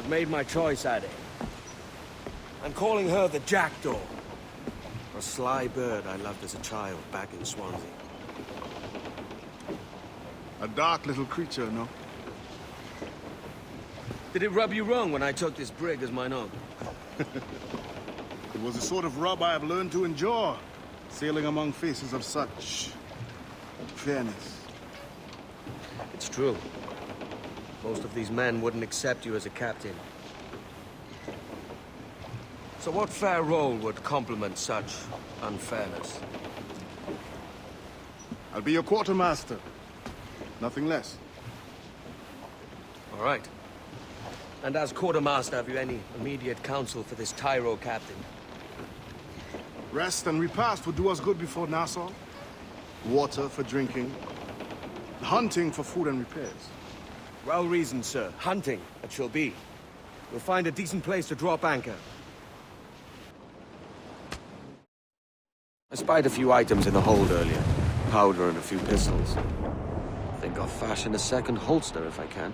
made my choice, Addy. I'm calling her the Jackdaw. A sly bird I loved as a child back in Swansea. A dark little creature, no? Did it rub you wrong when I took this brig as mine own? It was the sort of rub I have learned to endure, sailing among faces of such fairness. It's true. Most of these men wouldn't accept you as a captain. So what fair role would complement such unfairness? I'll be your quartermaster. Nothing less. All right. And as quartermaster, have you any immediate counsel for this Tyro captain? Rest and repast would do us good before Nassau. Water for drinking. Hunting for food and repairs. Well reasoned, sir. Hunting, it shall be. We'll find a decent place to drop anchor. I spied a few items in the hold earlier. Powder and a few pistols. Think I'll fashion a second holster if I can.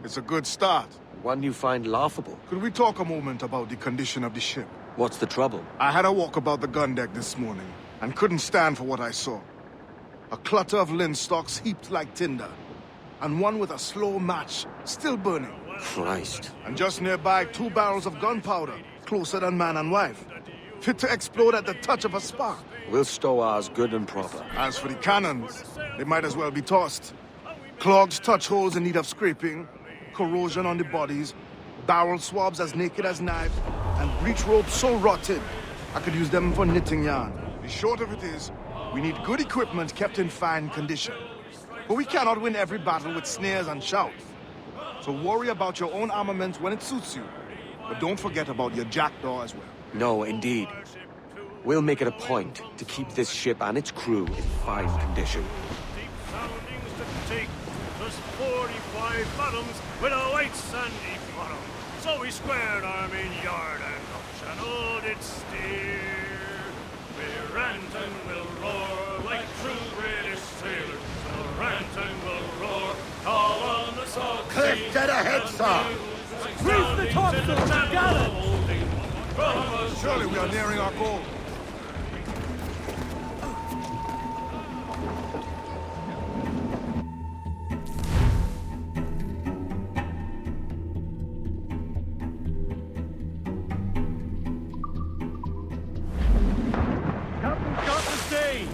It's a good start. One you find laughable. Could we talk a moment about the condition of the ship? What's the trouble? I had a walk about the gun deck this morning, and couldn't stand for what I saw. A clutter of linstocks heaped like tinder, and one with a slow match still burning. Christ. And just nearby, 2 barrels of gunpowder, closer than man and wife, fit to explode at the touch of a spark. We'll stow ours good and proper. As for the cannons, they might as well be tossed. Clogged touch holes in need of scraping, corrosion on the bodies, barrel swabs as naked as knives, and breech ropes so rotted, I could use them for knitting yarn. The short of it is, we need good equipment kept in fine condition. But we cannot win every battle with snares and shouts. So worry about your own armament when it suits you. But don't forget about your jackdaw as well. No, indeed. We'll make it a point to keep this ship and its crew in fine condition. Deep soundings to take, just 45 fathoms with a white sandy bottom. So we squared our main yard and up channel did steer. We rant and will roar like true British sailors. We'll rant and will roar all on the salt. Cliff, dead ahead, sir! Raise the topsails, got it! Surely we are nearing our goal. Captain's got to stay!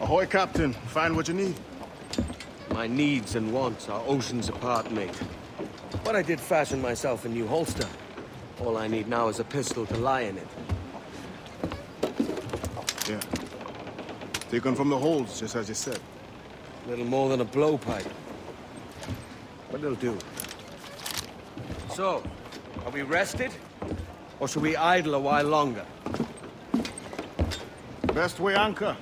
Ahoy, Captain. Find what you need. My needs and wants are oceans apart, mate. But I did fashion myself a new holster. All I need now is a pistol to lie in it. Yeah. Taken from the holds, just as you said. Little more than a blowpipe. But it'll do. So, are we rested? Or should we idle a while longer? Best way anchor.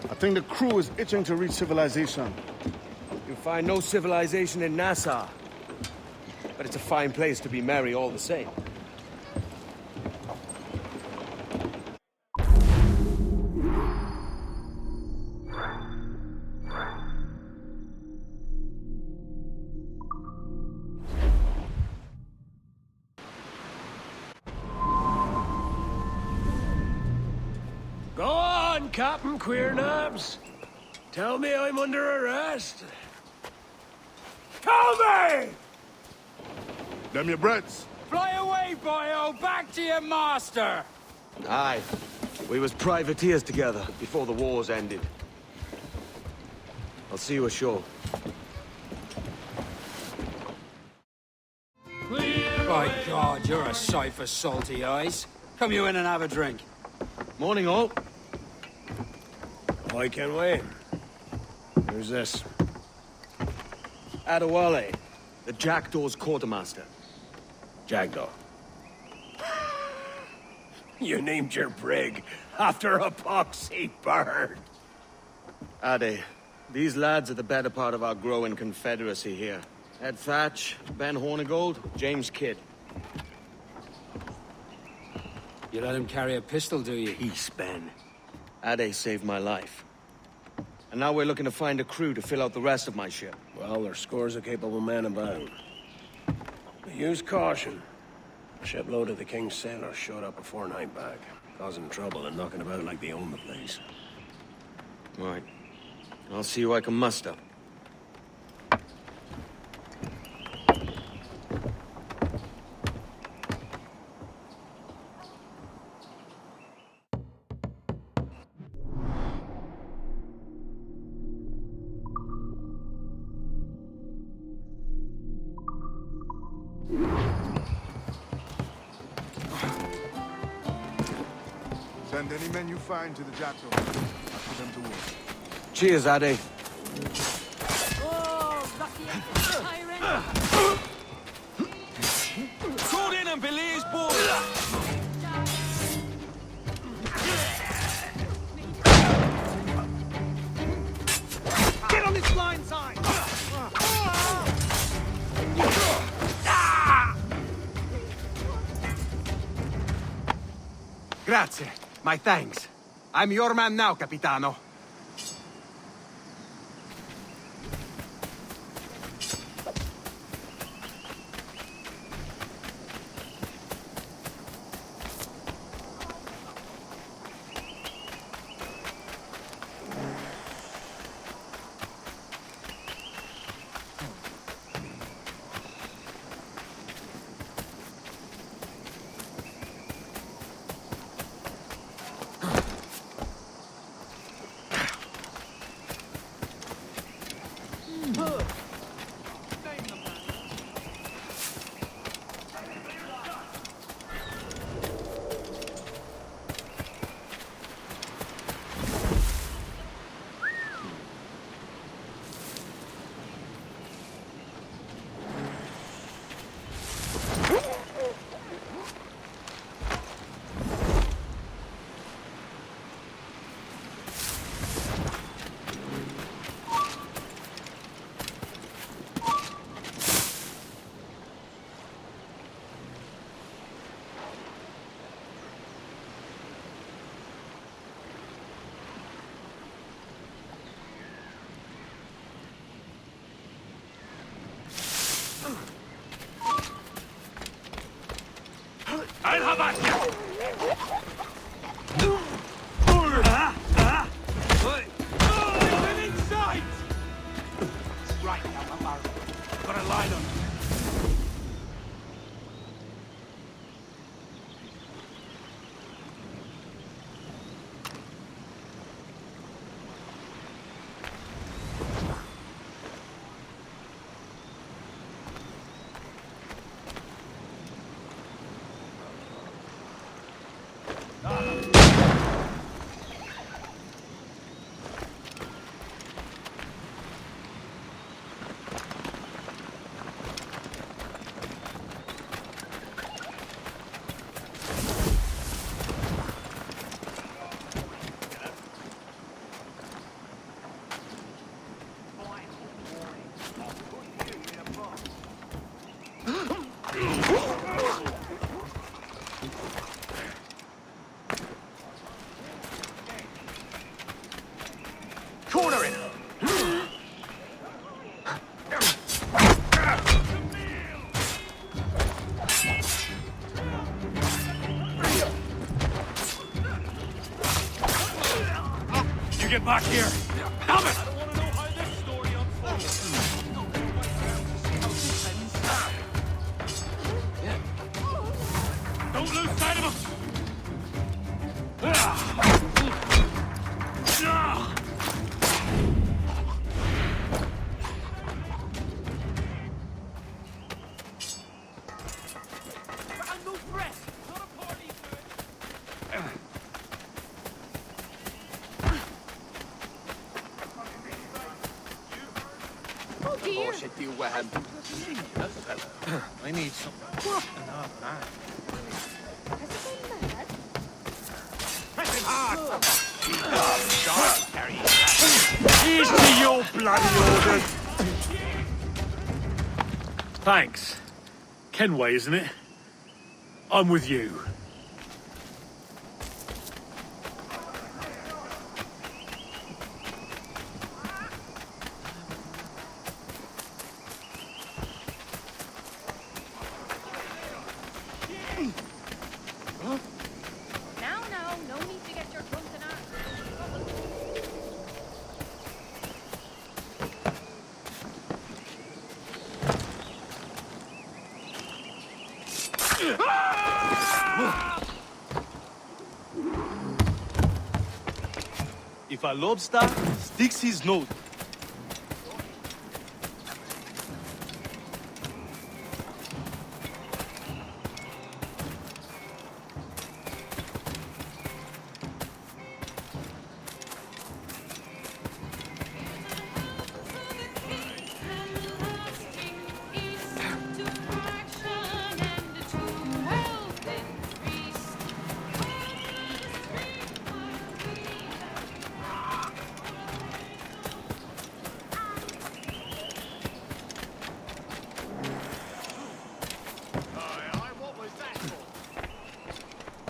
I think the crew is itching to reach civilization. You'll find no civilization in Nassau. But it's a fine place to be merry all the same. Go on, Captain Queernabs. Tell me I'm under arrest. Tell me! Them your breads. Fly away, boyo! Back to your master! Aye. We was privateers together before the wars ended. I'll see you ashore. By God, you're a sight for salty eyes. Come you in and have a drink. Morning, all. I can wait. Who's this? Adewale, the Jackdaw's quartermaster. Jackdaw. You named your brig after a poxy bird. Ade, these lads are the better part of our growing confederacy here. Ed Thatch, Ben Hornigold, James Kidd. You let him carry a pistol, do you? Peace, Ben. Ade saved my life. And now we're looking to find a crew to fill out the rest of my ship. Well, there's scores of capable men about. But use caution. A shipload of the King's sailors showed up a fortnight back, causing trouble and knocking about like they own the place. Right. I'll see who I can muster. Send any men you find to the Jackdaw. I'll put them to work. Cheers, Ade. Oh, lucky tyrant! Caught in and Belize boy! Get on this line side! Grazie. My thanks. I'm your man now, Capitano. I'll have at you! Within sight! Right now, my barrel. Got a line on him. get back here! Damn it! Don't lose sight of him! Oh dear. Should deal with him. I need some. What? man. Has he gone mad? Press him hard! Carry Here's to your bloody orders! Thanks. Kenway, isn't it? I'm with you. Now, no need to get your drunken ass. If a lobster sticks his nose,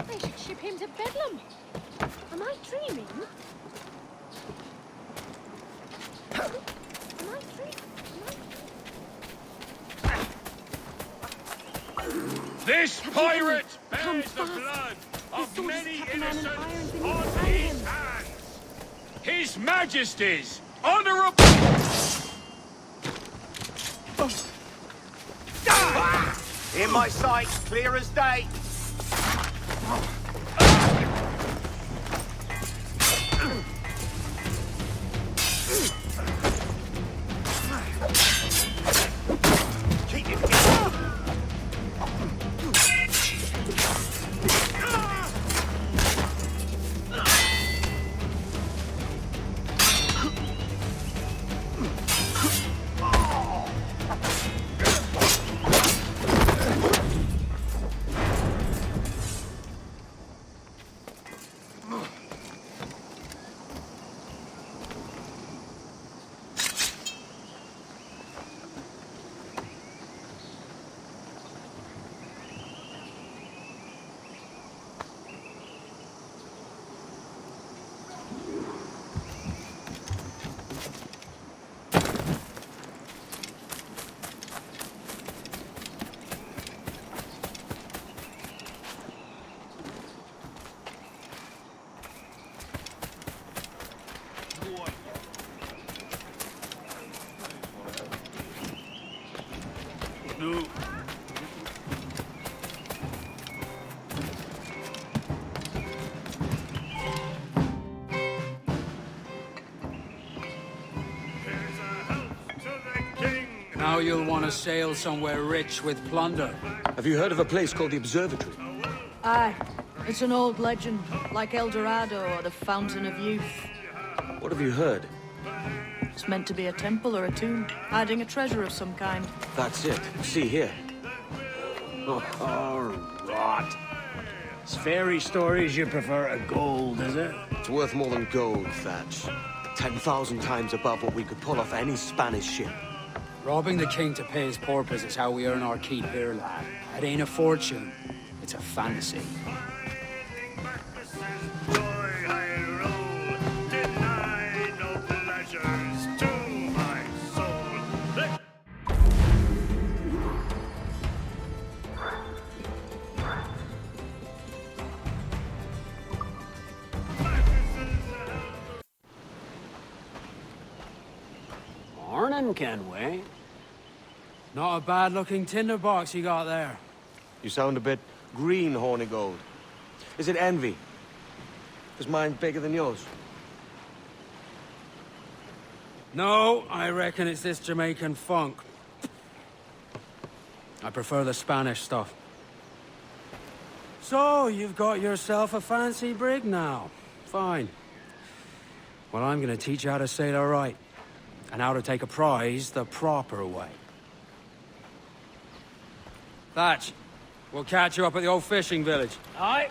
They should ship him to Bedlam. Am I dreaming? Am I dreaming? This pirate Come bears the fast. blood His of sword is many Katana and innocents iron beneath on his his iron. hands. His Majesty's honourable... In my sight, clear as day. Keep it down. No. Here's a health to the king. Now you'll want to sail somewhere rich with plunder. Have you heard of a place called the Observatory? Aye. It's an old legend, like El Dorado or the Fountain of Youth. What have you heard? It's meant to be a temple or a tomb, hiding a treasure of some kind. That's it. See here. Oh, rot. It's fairy stories you prefer to gold, is it? It's worth more than gold, Thatch. 10,000 times above what we could pull off any Spanish ship. Robbing the king to pay his porpoise is how we earn our keep here, lad. It ain't a fortune. It's a fantasy. Joy I roll, deny no pleasures to my soul. Let man, Kenway. Not a bad-looking tinderbox you got there. You sound a bit green, Horny Gold. Is it envy? Is mine bigger than yours? No, I reckon it's this Jamaican funk. I prefer the Spanish stuff. So, you've got yourself a fancy brig now. Fine. Well, I'm gonna teach you how to sail her right. And how to take a prize the proper way. Thatch, we'll catch you up at the old fishing village. Aye.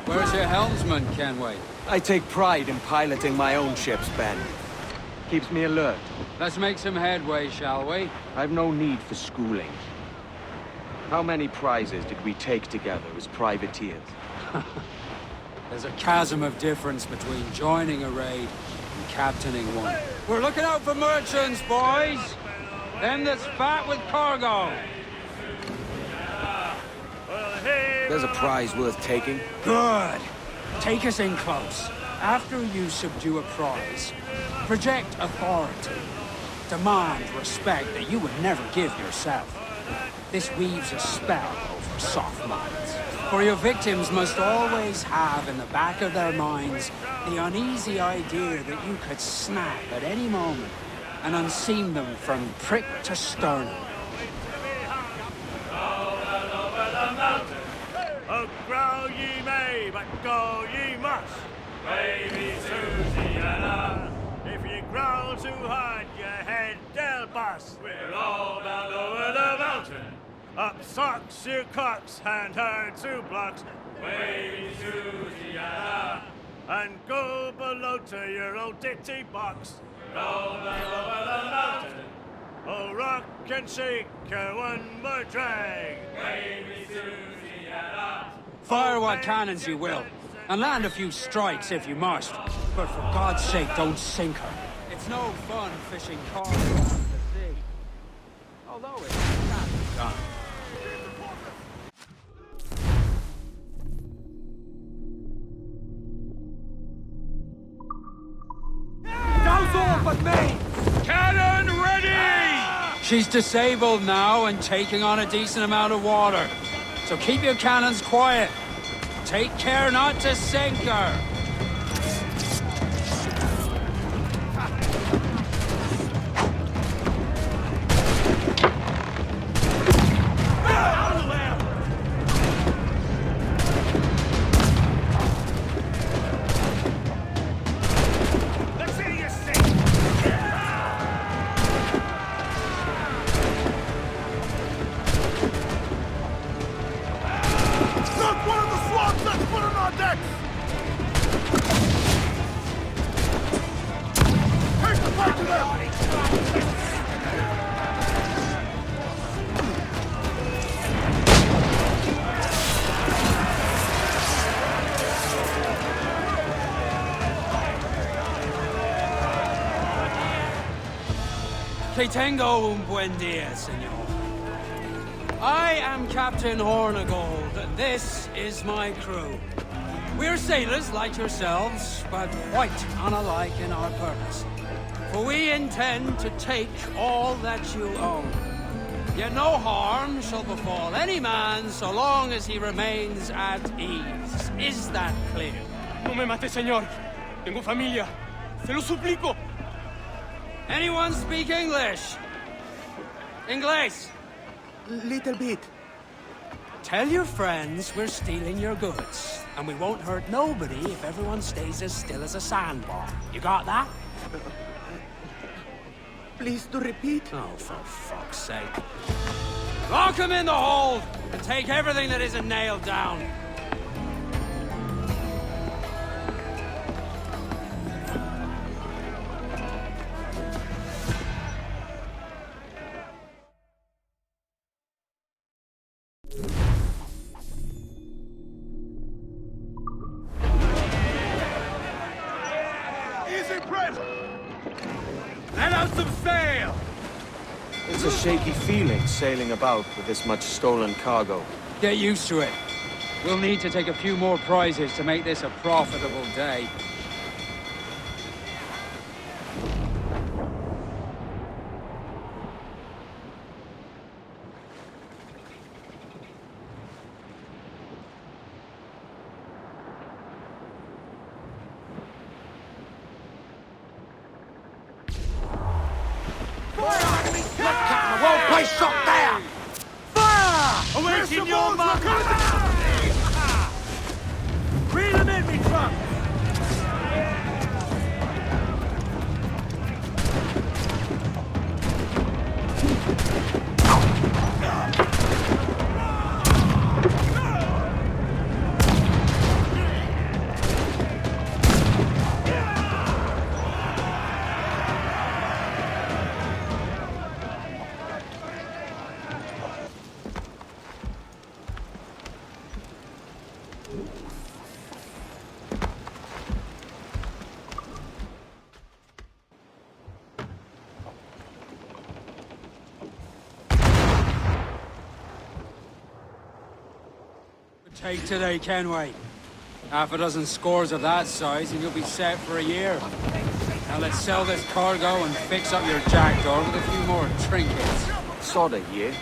Where's your helmsman, Kenway? I take pride in piloting my own ships, Ben. Keeps me alert. Let's make some headway, shall we? I've no need for schooling. How many prizes did we take together as privateers? There's a chasm of difference between joining a raid and captaining one. We're looking out for merchants, boys! Them that's fat with cargo! There's a prize worth taking. Good! Take us in close. After you subdue a prize, project authority. Demand respect that you would never give yourself. This weaves a spell over soft minds. For your victims must always have in the back of their minds the uneasy idea that you could snap at any moment and unseam them from prick to sternum. Oh, growl ye may, but go ye must. Baby Susiana, if you growl too hard, your head they'll bust. We're all bound over the mountain. Up socks, your cocks, and herd two blocks. Baby Susiana, and go below to your old ditty box. Roll down over the mountain. Oh, rock and shake, one more drag. Baby Susiana. Fire what cannons you will, and land a few strikes if you must. But for God's sake, don't sink her. It's no fun fishing cargo out of the sea. Although it can be done. Now's all but me! Cannon ready! She's disabled now and taking on a decent amount of water. So keep your cannons quiet. Take care not to sink her. Let's see you sink! Look, one of the swabs that's put on our decks! Take the fight to them! Que tengo un buen día, señor. I am Captain Hornigold, and this is my crew. We're sailors like yourselves, but quite unalike in our purpose. For we intend to take all that you own. Yet no harm shall befall any man so long as he remains at ease. Is that clear? No me mate, señor. Tengo familia. Se lo suplico. Anyone speak English? Inglés? Little bit. Tell your friends we're stealing your goods, and we won't hurt nobody if everyone stays as still as a sandbar. You got that? Please to repeat. Oh, for fuck's sake. Lock him in the hold, and take everything that isn't nailed down. Easy press! Let out some sail! It's a shaky feeling sailing about with this much stolen cargo. Get used to it. We'll need to take a few more prizes to make this a profitable day. Awaiting your mark! Reel him in, me truck! Take today, Kenway. Half a dozen scores of that size and you'll be set for a year. Now let's sell this cargo and fix up your jackdaw with a few more trinkets. Sod a year.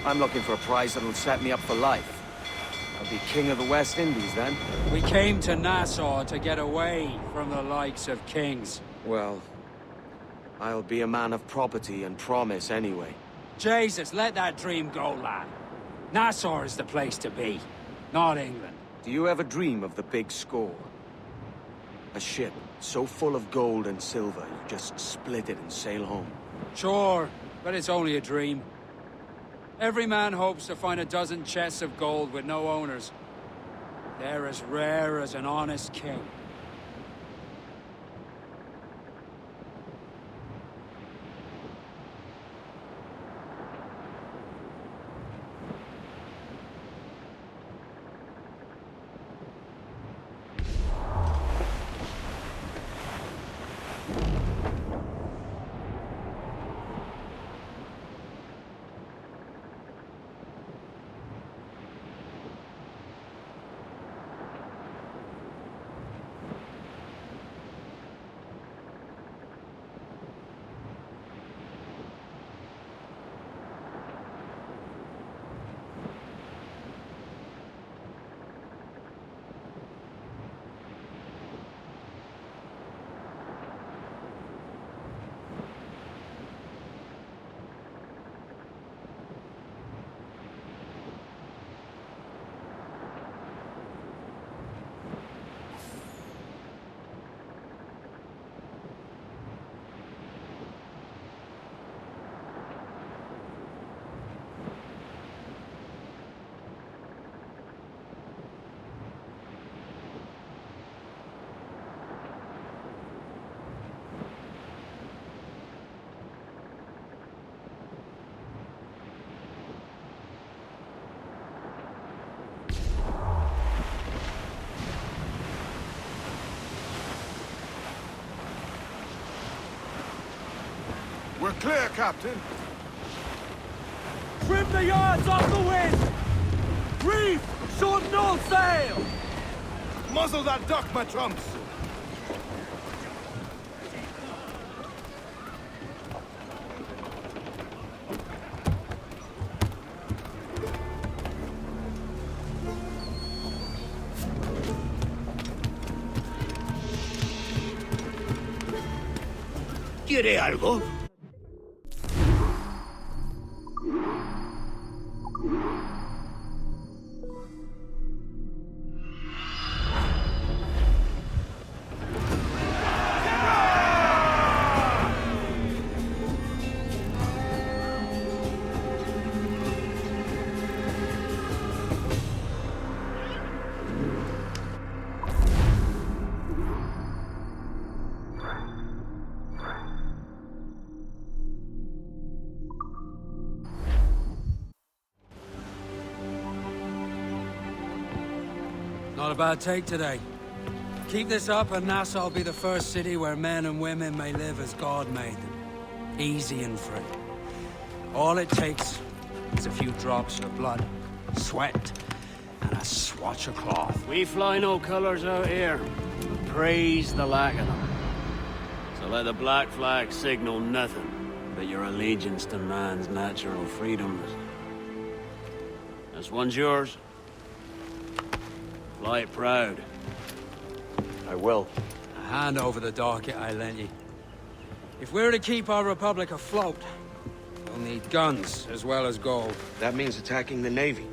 I'm looking for a prize that'll set me up for life. I'll be king of the West Indies then. We came to Nassau to get away from the likes of kings. Well, I'll be a man of property and promise anyway. Jesus, let that dream go, lad. Nassau is the place to be, not England. Do you ever dream of the big score? A ship so full of gold and silver, you just split it and sail home. Sure, but it's only a dream. Every man hopes to find a dozen chests of gold with no owners. They're as rare as an honest king. We're clear, Captain. Trim the yards off the wind! Reef! Shorten all sail! Muzzle that duck, my trumps! ¿Quiere algo? Not a bad take today. Keep this up and Nassau will be the first city where men and women may live as God made them. Easy and free. All it takes is a few drops of blood, sweat, and a a swatch of cloth. We fly no colors out here. Praise the lack of them. So let the black flag signal nothing but your allegiance to man's natural freedoms. This one's yours. Fly it proud. I will. A hand over the docket I lent you. If we're to keep our republic afloat, we'll need guns as well as gold. That means attacking the Navy.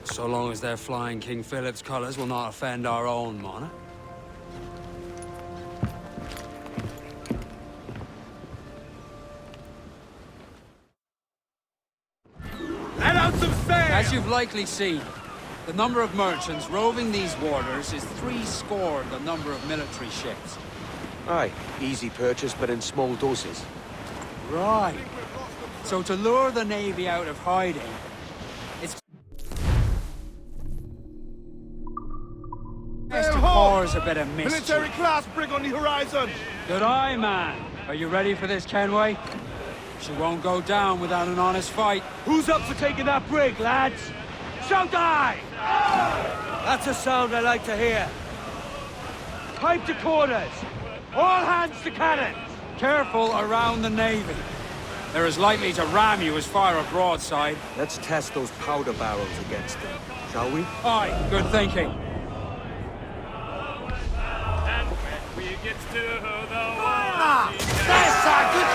So long as they're flying King Philip's colors will not offend our own monarch. Let out some sail! As you've likely seen, the number of merchants roving these waters is 70 the number of military ships. Aye, easy purchase, but in small doses. Right. So to lure the Navy out of hiding, it's best to cause a bit of mischief. Military class brig on the horizon! Good eye, man. Are you ready for this, Kenway? She won't go down without an honest fight. Who's up for taking that brig, lads? Shout aye! That's a sound I like to hear. Pipe to quarters! All hands to cannons! Careful around the Navy. They're as likely to ram you as fire a broadside. Let's test those powder barrels against them, shall we? Aye, good thinking. And when we get to the Ah! That's a good...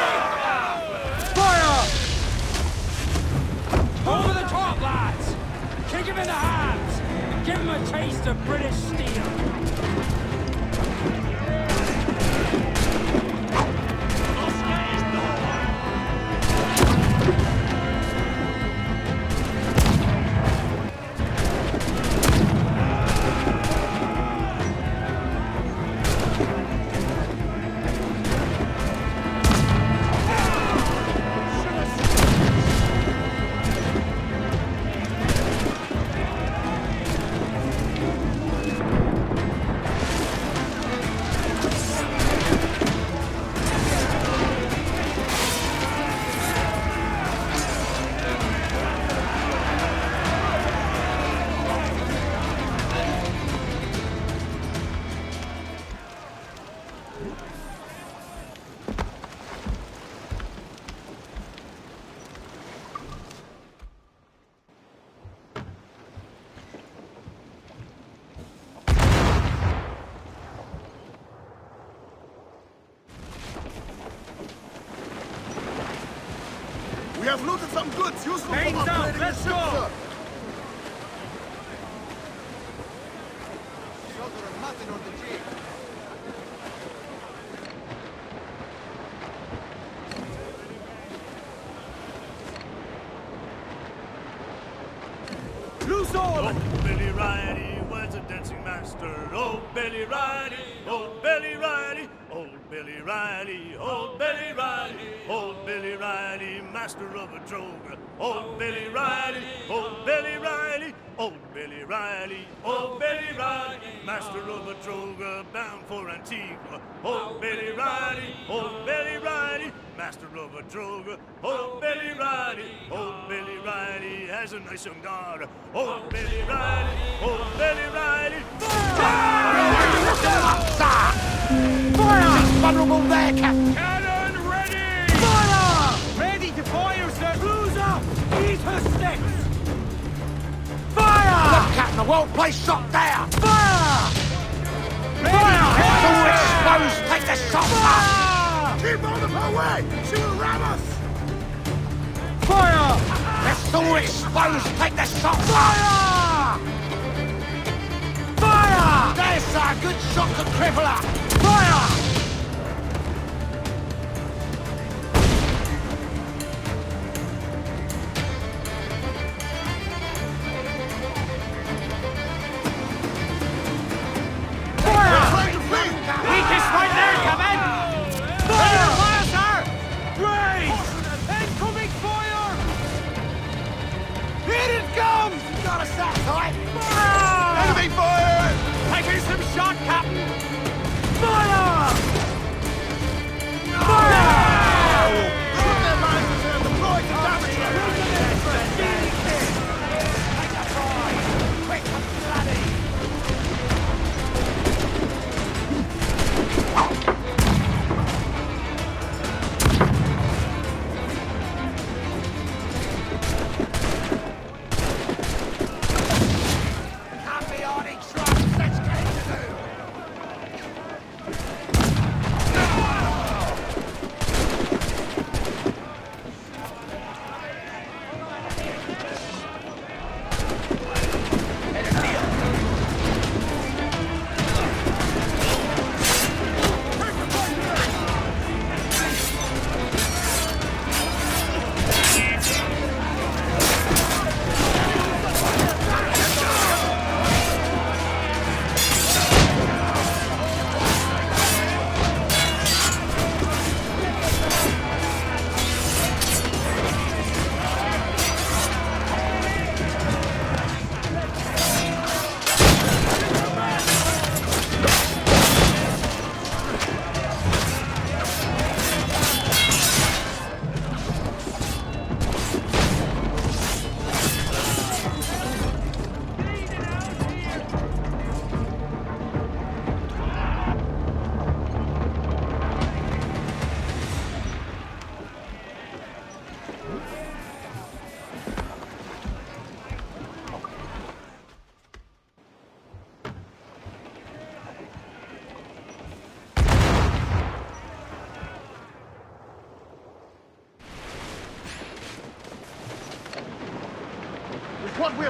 Fire! Over the top, lads! Kick him in the hands! And give him a taste of British steel! We have looted some goods useful for Mains out, upgrading let's the ship, go! sir. Loose all! Oh, Billy Riley was a dancing master. Oh, Billy Riley, old Billy Riley, old Billy Riley, old Billy Riley, old Billy Riley, master of a droga. Old Billy Riley, old Billy Riley, old Billy Riley, old Billy Riley, master of a droga bound for Antigua. Old Billy Riley, old Billy Riley, master of a droga. Old Billy Riley, old Billy Riley has a nice young daughter. Old Billy Riley, old Billy Riley. Fire! He's vulnerable there, Captain! Cannon ready! Fire! Ready to fire, sir! Blues up! Eat her sticks! Fire! Look, Captain, I won't place shot there! Fire! Fire! It's all exposed! Take the shot! Fire! Keep out of her way! She will ram us! Fire! It's all exposed! Take the shot! Fire! Fire! There's a good shot to cripple her! Fire! Weakest right there, Captain! Fire! Fire, sir! Raise! Incoming fire! Here it comes! Got us that tight! Fire! Enemy fire! Taking some shot, Captain! Fire! Fire! Shoot their lines, sir! Deploy to damage them! Quick!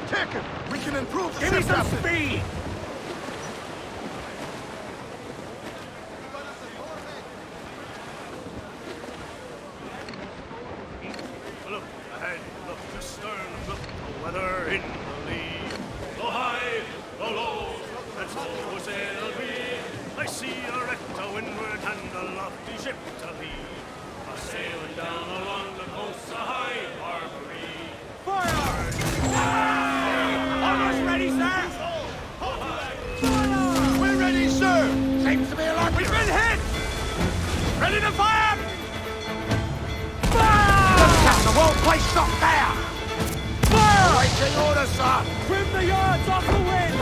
Take it! We can improve the Give me ship, some Captain. speed! Look ahead, look astern, look the weather in the lee. Go high, go low, and so sail we. I see a wreck to windward and a lofty ship to lead. A sailing down along the coast, a high Barbary. Fire! Almost ready, sir! We're ready, sir! Seems to be a lot. We've been hit! Ready to fire! Fire! Captain, the won't place shot there! Fire! Awaiting orders, sir! Trim the yards off the wind!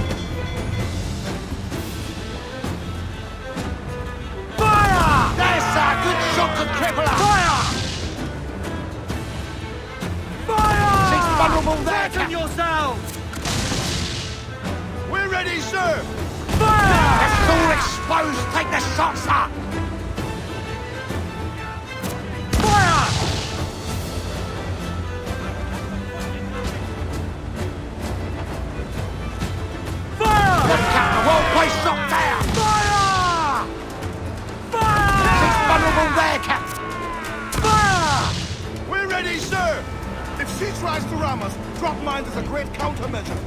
Fire! There's sir! Good shot to cripple her! Fire! Fire! She's vulnerable there, Captain! Yourselves! We're ready, sir! Fire! It's all exposed! Take the shot, sir! Fire! Fire! Look, Captain, well placed shot there! Fire! Fire! She's vulnerable there, Captain! Fire! We're ready, sir! If she tries to ram us, drop mines is a great countermeasure.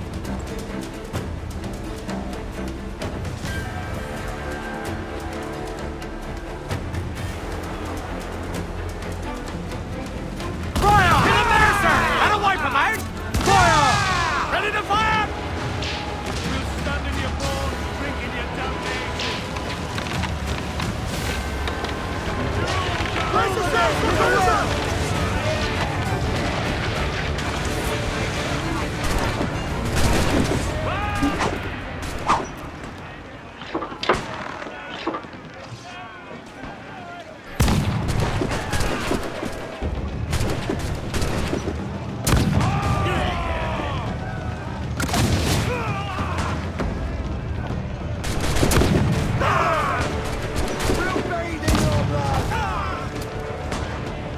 Fire! Get him there, sir! That'll wipe him out! Fire! Ready to fire! We'll stand in your bones, drinking your damnation. Brace yourself, sir!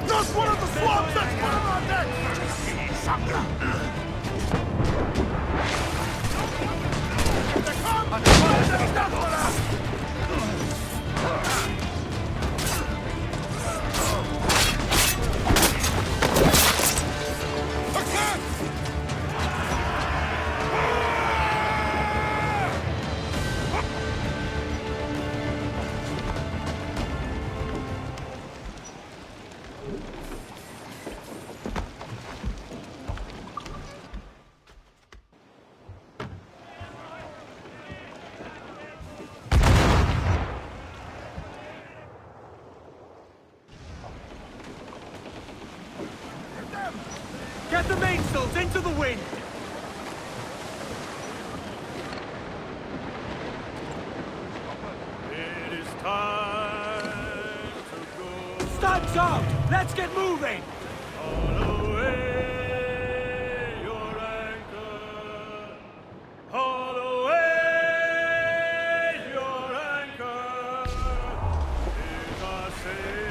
Just one of the swabs that's put him on deck! Get the mainsails into the wind! It is time to go. Stunts out! Let's get moving! Haul away your anchor. Haul away your anchor. Is our sail.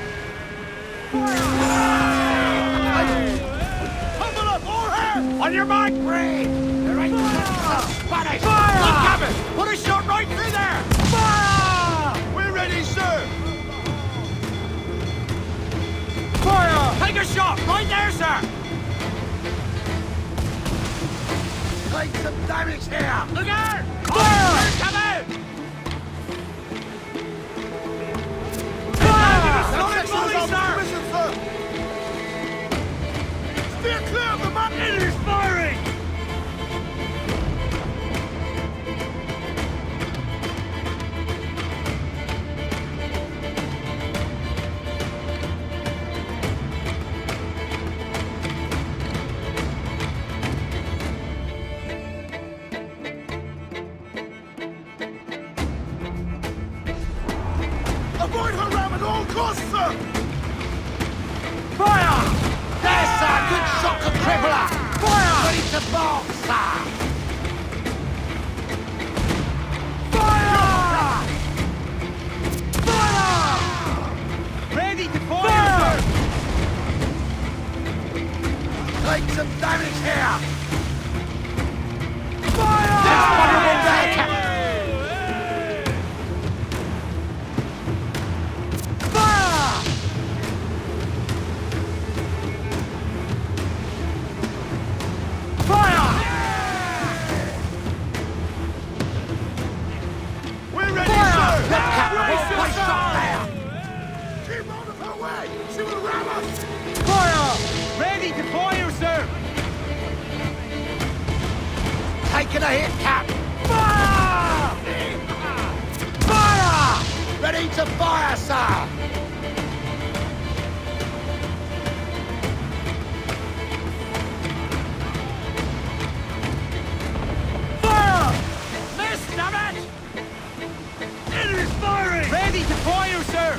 Tumble up, all hands! On your mark, breathe! There ain't Spanish! Fire! Look, Captain! Put a shot right through there! Fire! We're ready, sir! Fire! Take a shot! Right there, sir! Take some damage here! Look out! Fire! Come out! Fire! Solid volley, sir! Steer clear of the map! It is firing! Avoid her ram at all costs, sir! Fire! There, sir! Good shot to cripple her! Fire! Ready to box, sir! Fire! Fire! Ready to fire! Take some damage here! taking a hit, Cap! Fire! Fire! Ready to fire, sir! Fire! Missed, damn it! Enemy's firing! Ready to fire, sir!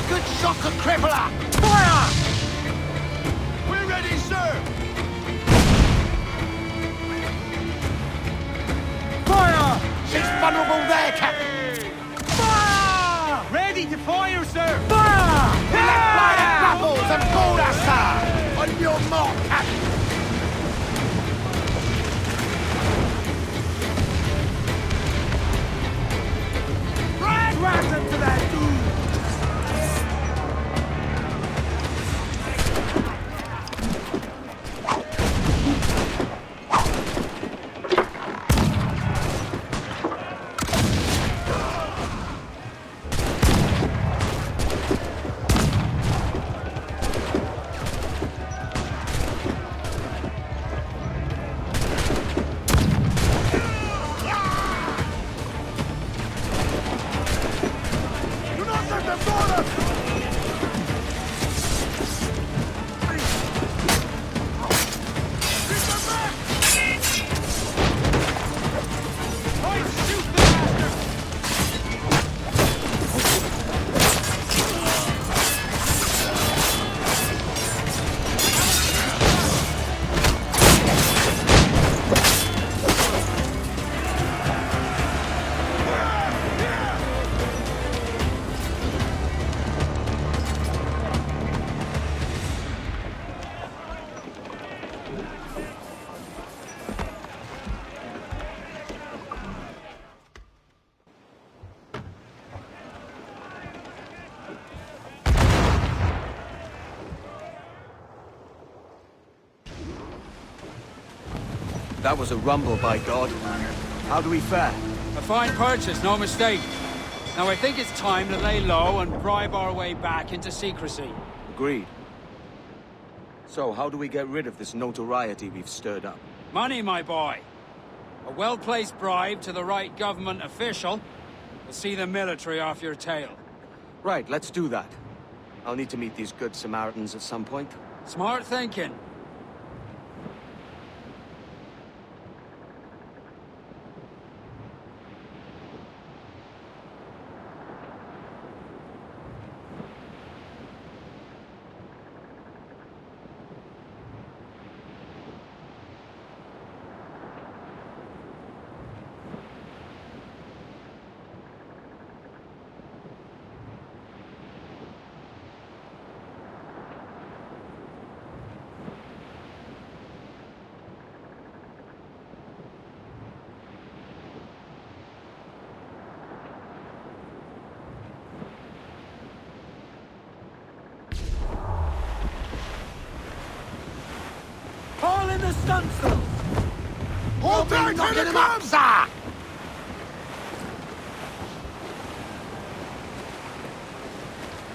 Good shocker, crippler! Fire! We're ready, sir! Fire! She's vulnerable there, Captain! Fire! Ready to fire, sir! Fire! Left line of grapples and board us, sir! On your mark, Captain! Drag them to that dude! That was a rumble, by God. How do we fare? A fine purchase, no mistake. Now I think it's time to lay low and bribe our way back into secrecy. Agreed. So, how do we get rid of this notoriety we've stirred up? Money, my boy. A well-placed bribe to the right government official will see the military off your tail. Right, let's do that. I'll need to meet these good Samaritans at some point. Smart thinking. Call in the stunsails! Hold tight, knocking him up, sir!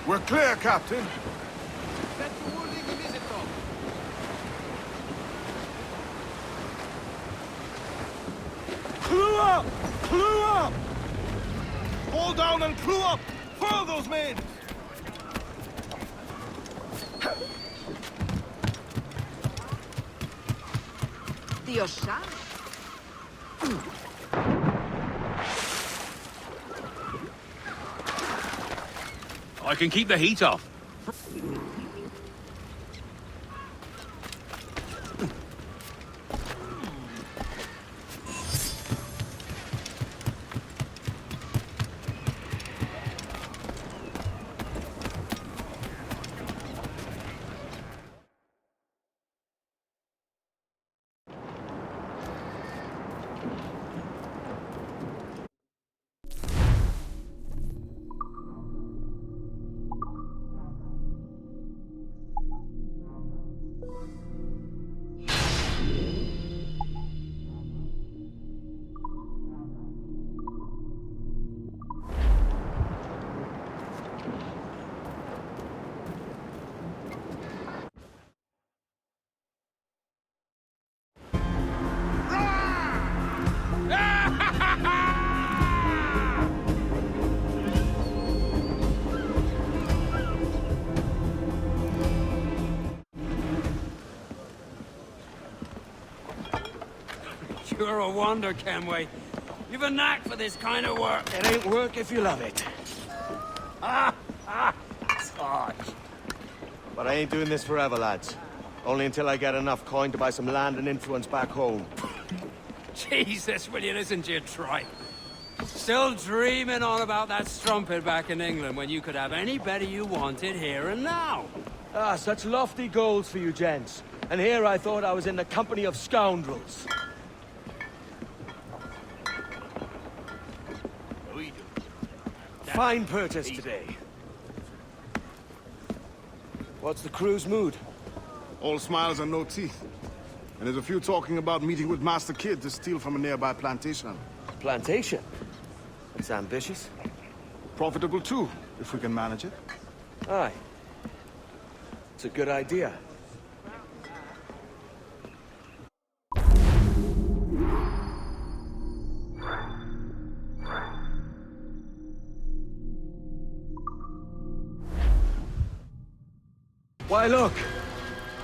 We're clear, Captain. Clue up! Clue up! Hold down and crew up! Furl those men! Dios sabe. I can keep the heat off. You're a wonder, Kenway. You've a knack for this kind of work. It ain't work if you love it. Sarge. But I ain't doing this forever, lads. Only until I get enough coin to buy some land and influence back home. Jesus, will you listen to your tripe? Still dreaming on about that strumpet back in England when you could have any better you wanted here and now. Ah, such lofty goals for you gents. And here I thought I was in the company of scoundrels. Fine purchase today. What's the crew's mood? All smiles and no teeth. And there's a few talking about meeting with Master Kid to steal from a nearby plantation. Plantation? It's ambitious. Profitable too, if we can manage it. Aye. It's a good idea. Why, look!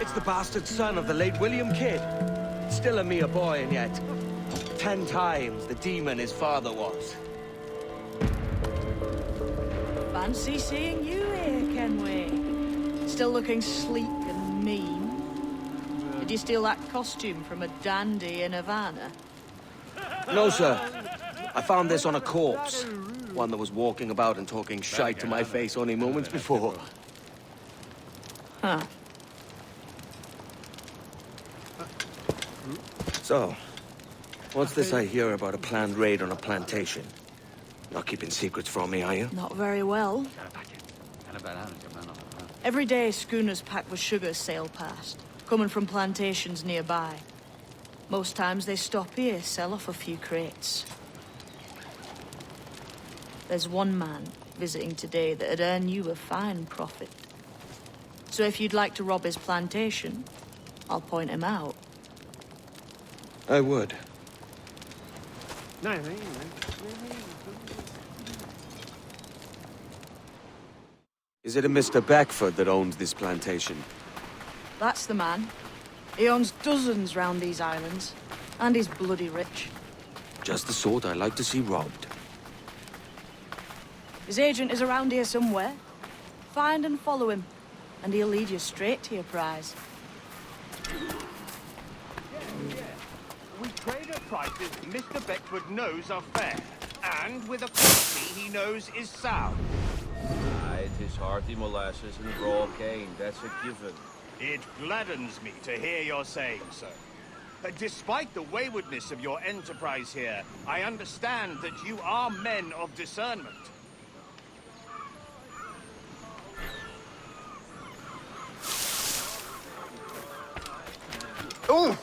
It's the bastard son of the late William Kidd. Still a mere boy, and yet 10 times the demon his father was. Fancy seeing you here, Kenway. Still looking sleek and mean. Did you steal that costume from a dandy in Havana? No, sir. I found this on a corpse. One that was walking about and talking shite to my face only moments before. Huh. So, what's this I hear about a planned raid on a plantation? Not keeping secrets from me, are you? Not very well. Every day, schooners packed with sugar sail past, coming from plantations nearby. Most times they stop here, sell off a few crates. There's one man visiting today that'd earn you a fine profit. So if you'd like to rob his plantation, I'll point him out. I would. Is it a Mr. Beckford that owns this plantation? That's the man. He owns dozens round these islands, and he's bloody rich. Just the sort I like to see robbed. His agent is around here somewhere. Find and follow him, and he'll lead you straight to your prize. We trade at prices Mr. Beckford knows are fair, and with a quality he knows is sound. Aye, it is hearty molasses and raw cane, that's a given. It gladdens me to hear you're saying so. Despite the waywardness of your enterprise here, I understand that you are men of discernment. Oh!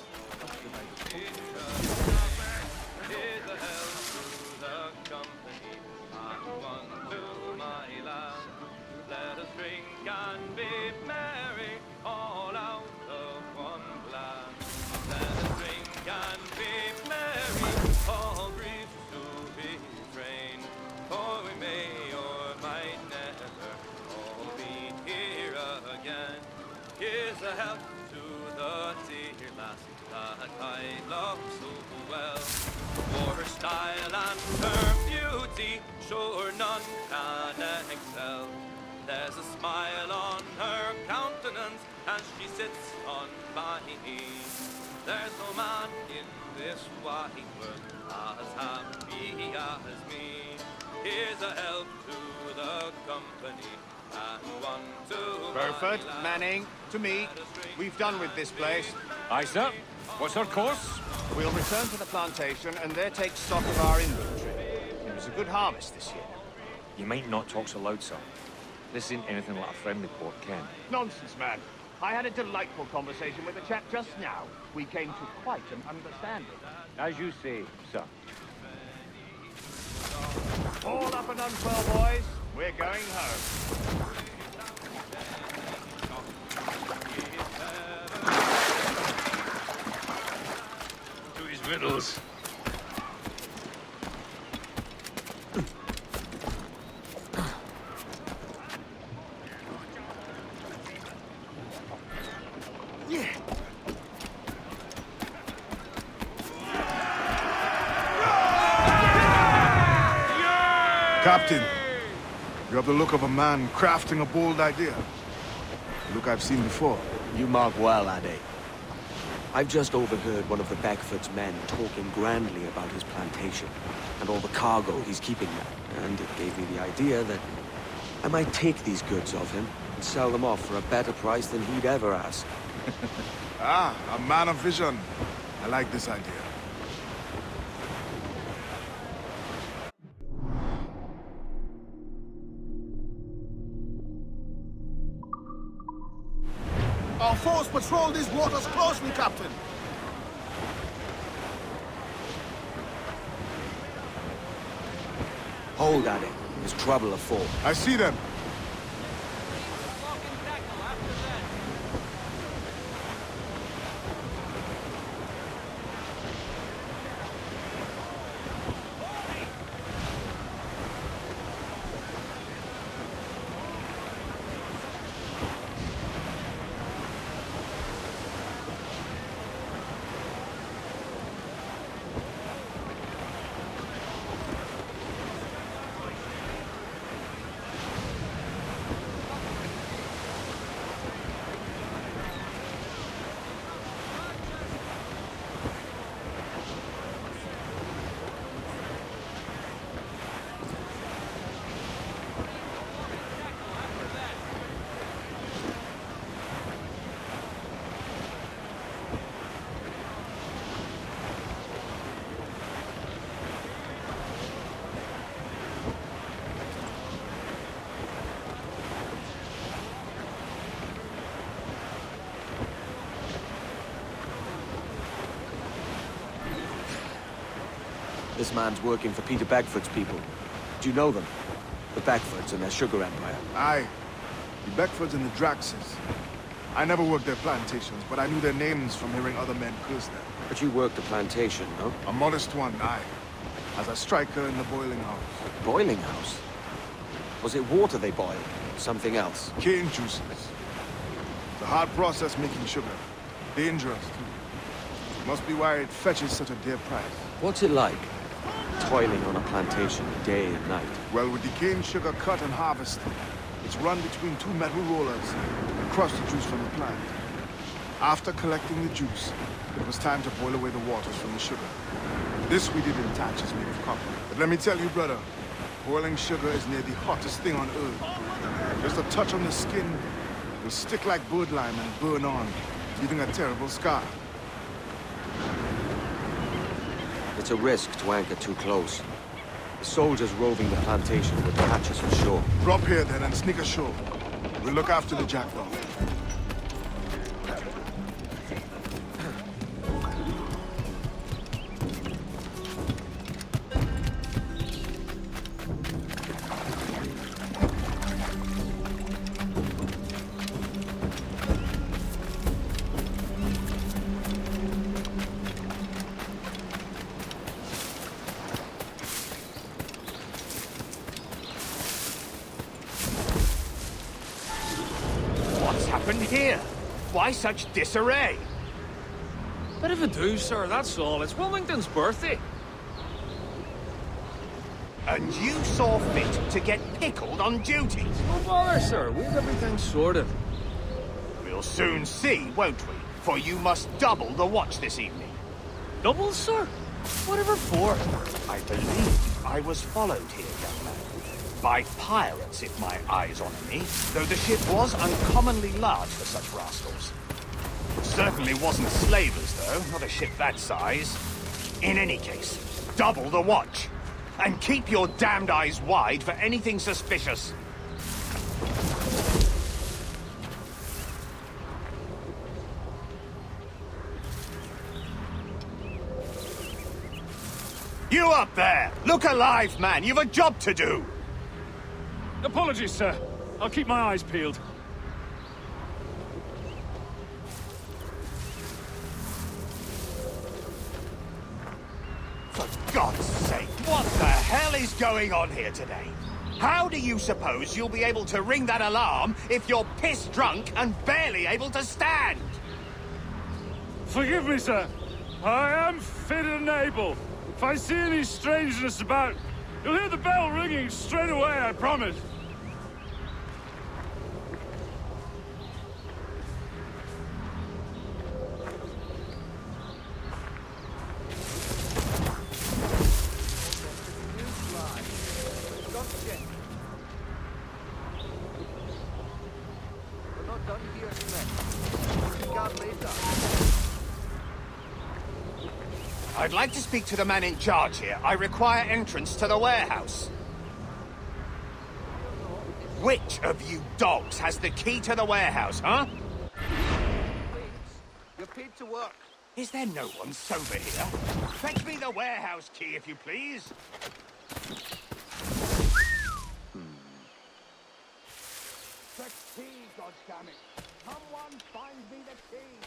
Here's a health to the dear lass that I love so well. For her style and her beauty, sure none can excel. There's a smile on her countenance as she sits on my knee. There's no man in this wide world as happy as me. Here's a health to the company. Burford, Manning, to me. We've done with this place. Aye, sir. What's our course? We'll return to the plantation and there take stock of our inventory. It was a good harvest this year. You might not talk so loud, sir. This isn't anything like a friendly port, Ken. Nonsense, man. I had a delightful conversation with a chap just now. We came to quite an understanding. As you say, sir. All up and unfurl, boys. We're going home. To his riddles. Captain, you have the look of a man crafting a bold idea. A look I've seen before. You mark well, Ade. I've just overheard one of the Beckford's men talking grandly about his plantation and all the cargo he's keeping there. And it gave me the idea that I might take these goods of him and sell them off for a better price than he'd ever ask. Ah, a man of vision. I like this idea. Our force patrol these waters closely, Captain. Hold, Ade. There's trouble afoot. I see them. This man's working for Peter Beckford's people. Do you know them? The Beckfords and their sugar empire. Aye. The Beckfords and the Draxes. I never worked their plantations, but I knew their names from hearing other men curse them. But you worked the plantation, no? A modest one, aye. As a striker in the boiling house. Boiling house? Was it water they boiled? Something else? Cane juices. It's a hard process making sugar. Dangerous, too. Must be why it fetches such a dear price. What's it like? Toiling on a plantation day and night. Well, with the cane sugar cut and harvested, it's run between two metal rollers and crush the juice from the plant. After collecting the juice, it was time to boil away the waters from the sugar. This we did in thatches made of copper. But let me tell you, brother, boiling sugar is near the hottest thing on earth. Just a touch on the skin will stick like birdlime and burn on, leaving a terrible scar. It's a risk to anchor too close. The soldiers roving the plantation would catch us for sure. Drop here then and sneak ashore. We'll look after the jackdaw. Here? Why such disarray? Bit of a do, sir, that's all. It's Wilmington's birthday. And you saw fit to get pickled on duty? No bother, sir. We've everything sorted. We'll soon see, won't we? For you must double the watch this evening. Double, sir? Whatever for? I believe I was followed here, young man. By pirates, if my eyes honour me, though the ship was uncommonly large for such rascals. Certainly wasn't slavers, though, not a ship that size. In any case, double the watch. And keep your damned eyes wide for anything suspicious. You up there! Look alive, man! You've a job to do! Apologies, sir. I'll keep my eyes peeled. For God's sake, what the hell is going on here today? How do you suppose you'll be able to ring that alarm if you're pissed drunk and barely able to stand? Forgive me, sir. I am fit and able. If I see any strangeness about, You'll hear the bell ringing straight away, I promise. We're not done here, Smith. You can guard later. I'd like to speak to the man in charge here. I require entrance to the warehouse. Which of you dogs has the key to the warehouse, huh? You're paid to work. Is there no one sober here? Fetch me the warehouse key, if you please. The key, goddammit! Someone find me the key!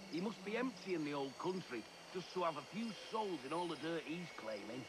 He must be empty in the old country, just to have a few souls in all the dirt he's claiming.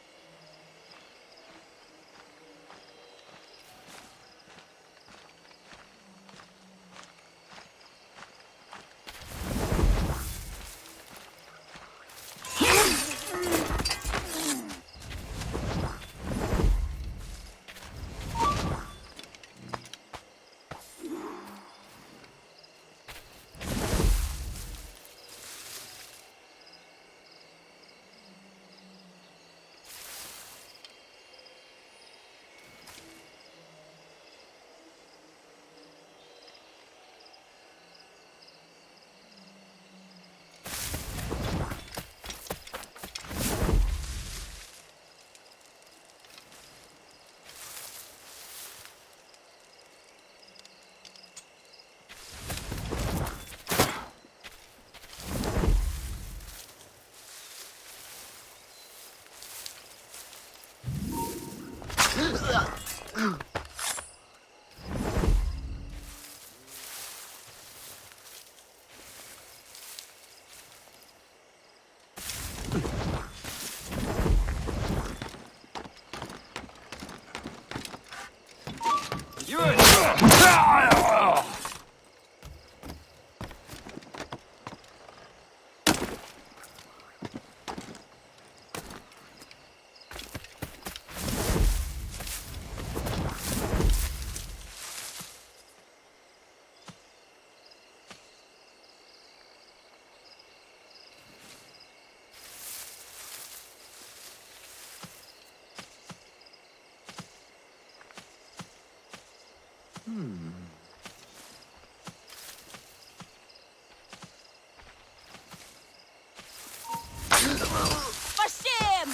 Bust him!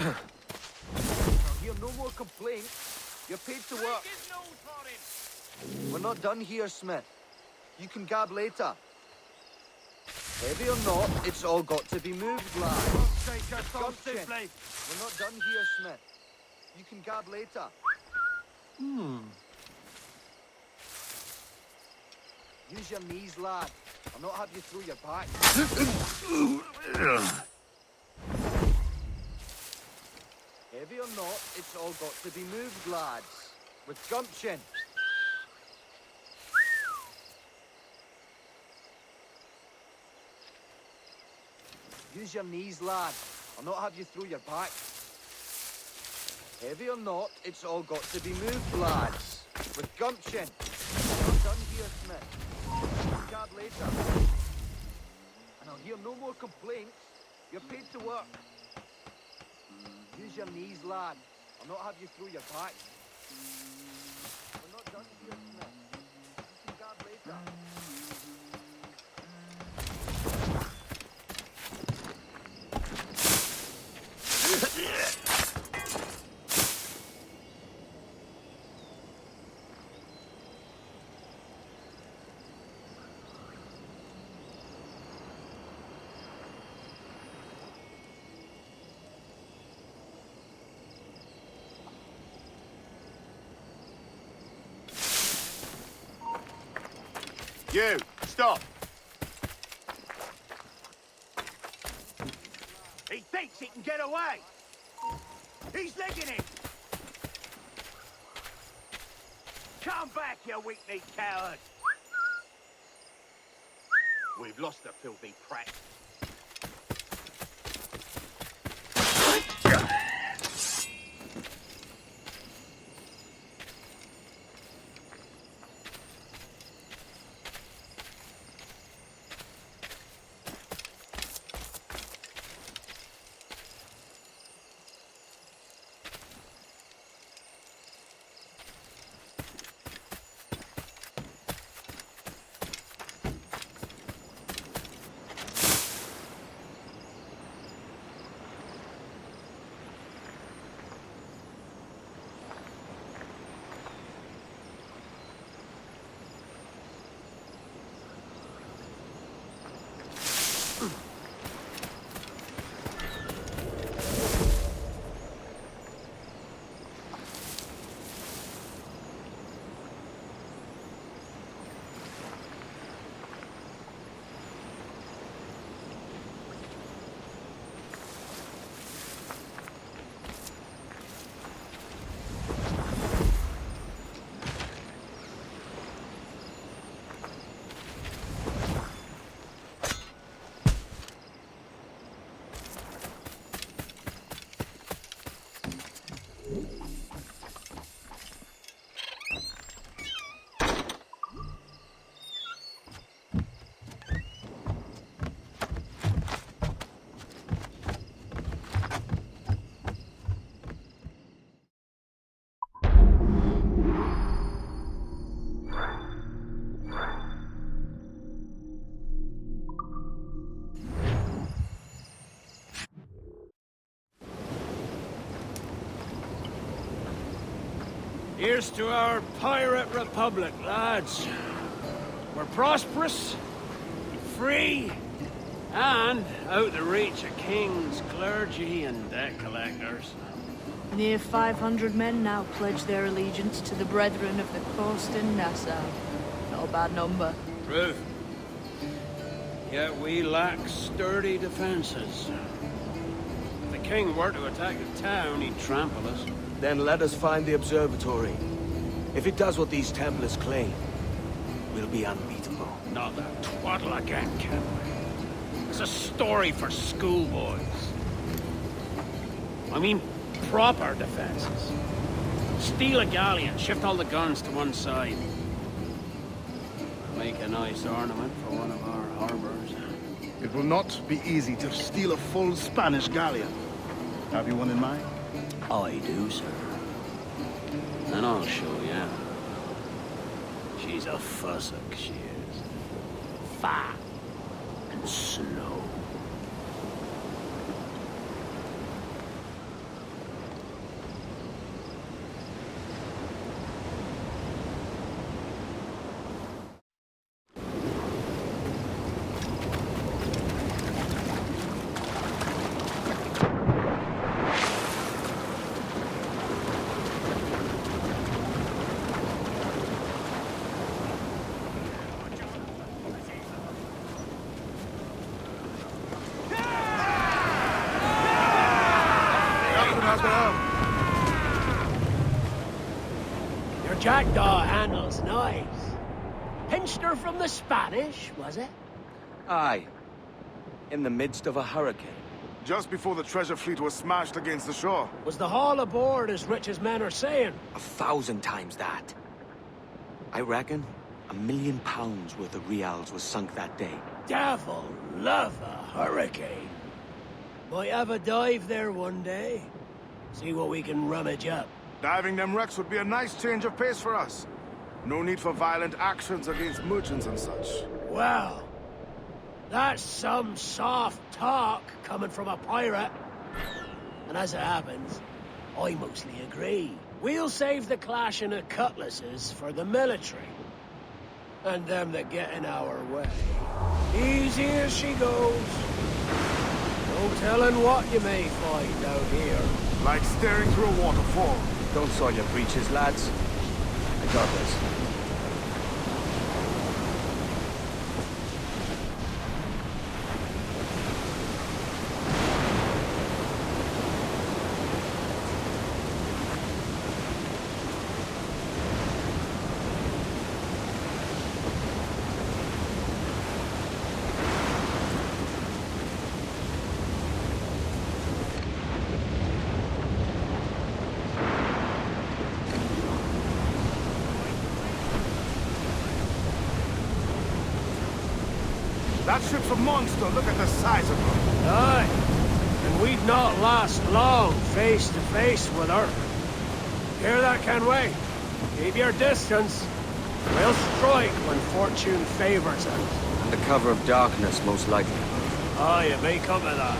I'll hear no more complaints. You're paid to work. We're not done here, Smith. You can gab later. Heavy or not, it's all got to be moved, lad. We're not done here, Smith. You can gab later. Use your knees, lad. I'll not have you through your back. Heavy or not, it's all got to be moved, lads. With gumption. Use your knees, lad. I'll not have you through your back. Heavy or not, it's all got to be moved, lads. With gumption. Not done here, Smith. Card later. And I'll hear no more complaints. You're paid to work. Use your knees, lad. I'll not have you through your back. We're not done here, Smith. You can guard later. You, stop. He thinks he can get away. He's legging it. Come back, you weak-kneed coward. We've lost the filthy prat. Here's to our pirate republic, lads. We're prosperous, free, and out the reach of kings, clergy, and debt collectors. Near 500 men now pledge their allegiance to the Brethren of the Coast in Nassau. Not a bad number. True. Yet we lack sturdy defenses. If the king were to attack the town, he'd trample us. Then let us find the observatory. If it does what these Templars claim, we'll be unbeatable. Not that twaddle again, can we? It's a story for schoolboys. I mean, proper defenses. Steal a galleon, shift all the guns to one side. Make a nice ornament for one of our harbors. It will not be easy to steal a full Spanish galleon. Have you one in mind? I do, sir. And I'll show you. She's a fussock, she is. Fat and slow. Your jackdaw handle's nice. Pinched her from the Spanish, was it? Aye. In the midst of a hurricane. Just before the treasure fleet was smashed against the shore. Was the haul aboard as rich as men are saying? 1,000 times that. I reckon £1 million worth of reals was sunk that day. Devil love a hurricane. Might have a dive there one day. See what we can rummage up. Diving them wrecks would be a nice change of pace for us. No need for violent actions against merchants and such. Well, that's some soft talk coming from a pirate. And as it happens, I mostly agree. We'll save the clashing of cutlasses for the military. And them that get in our way. Easy as she goes. No telling what you may find out here. Like staring through a waterfall. Don't soil your breeches, lads. I got this. That ship's a monster. Look at the size of her. Aye. And we'd not last long face to face with her. Hear that, Kenway? Keep your distance. We'll strike when fortune favors us. Under cover of darkness, most likely. Aye, it may come to that.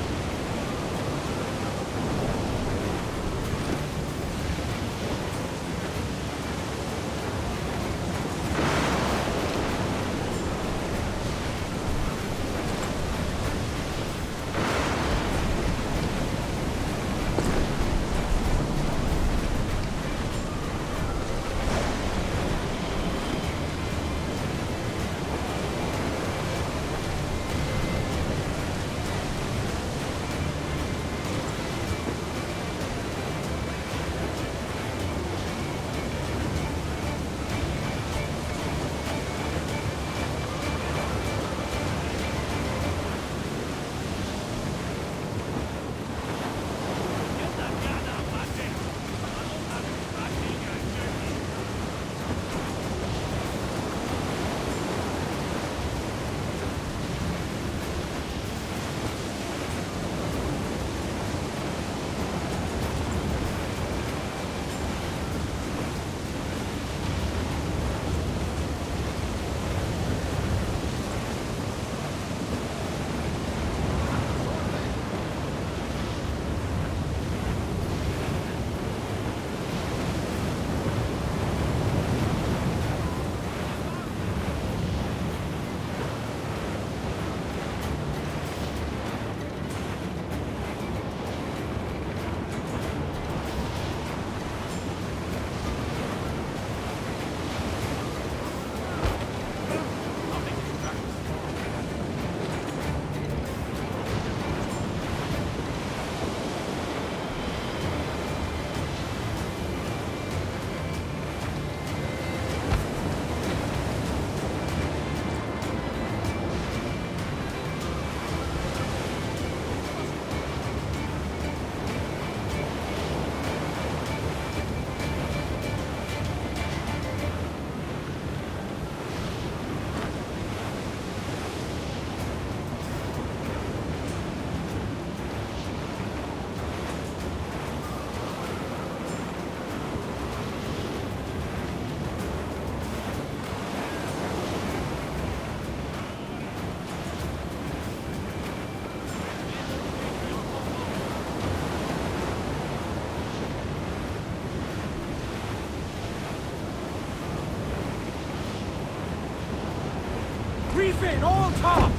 Reef in, all tops!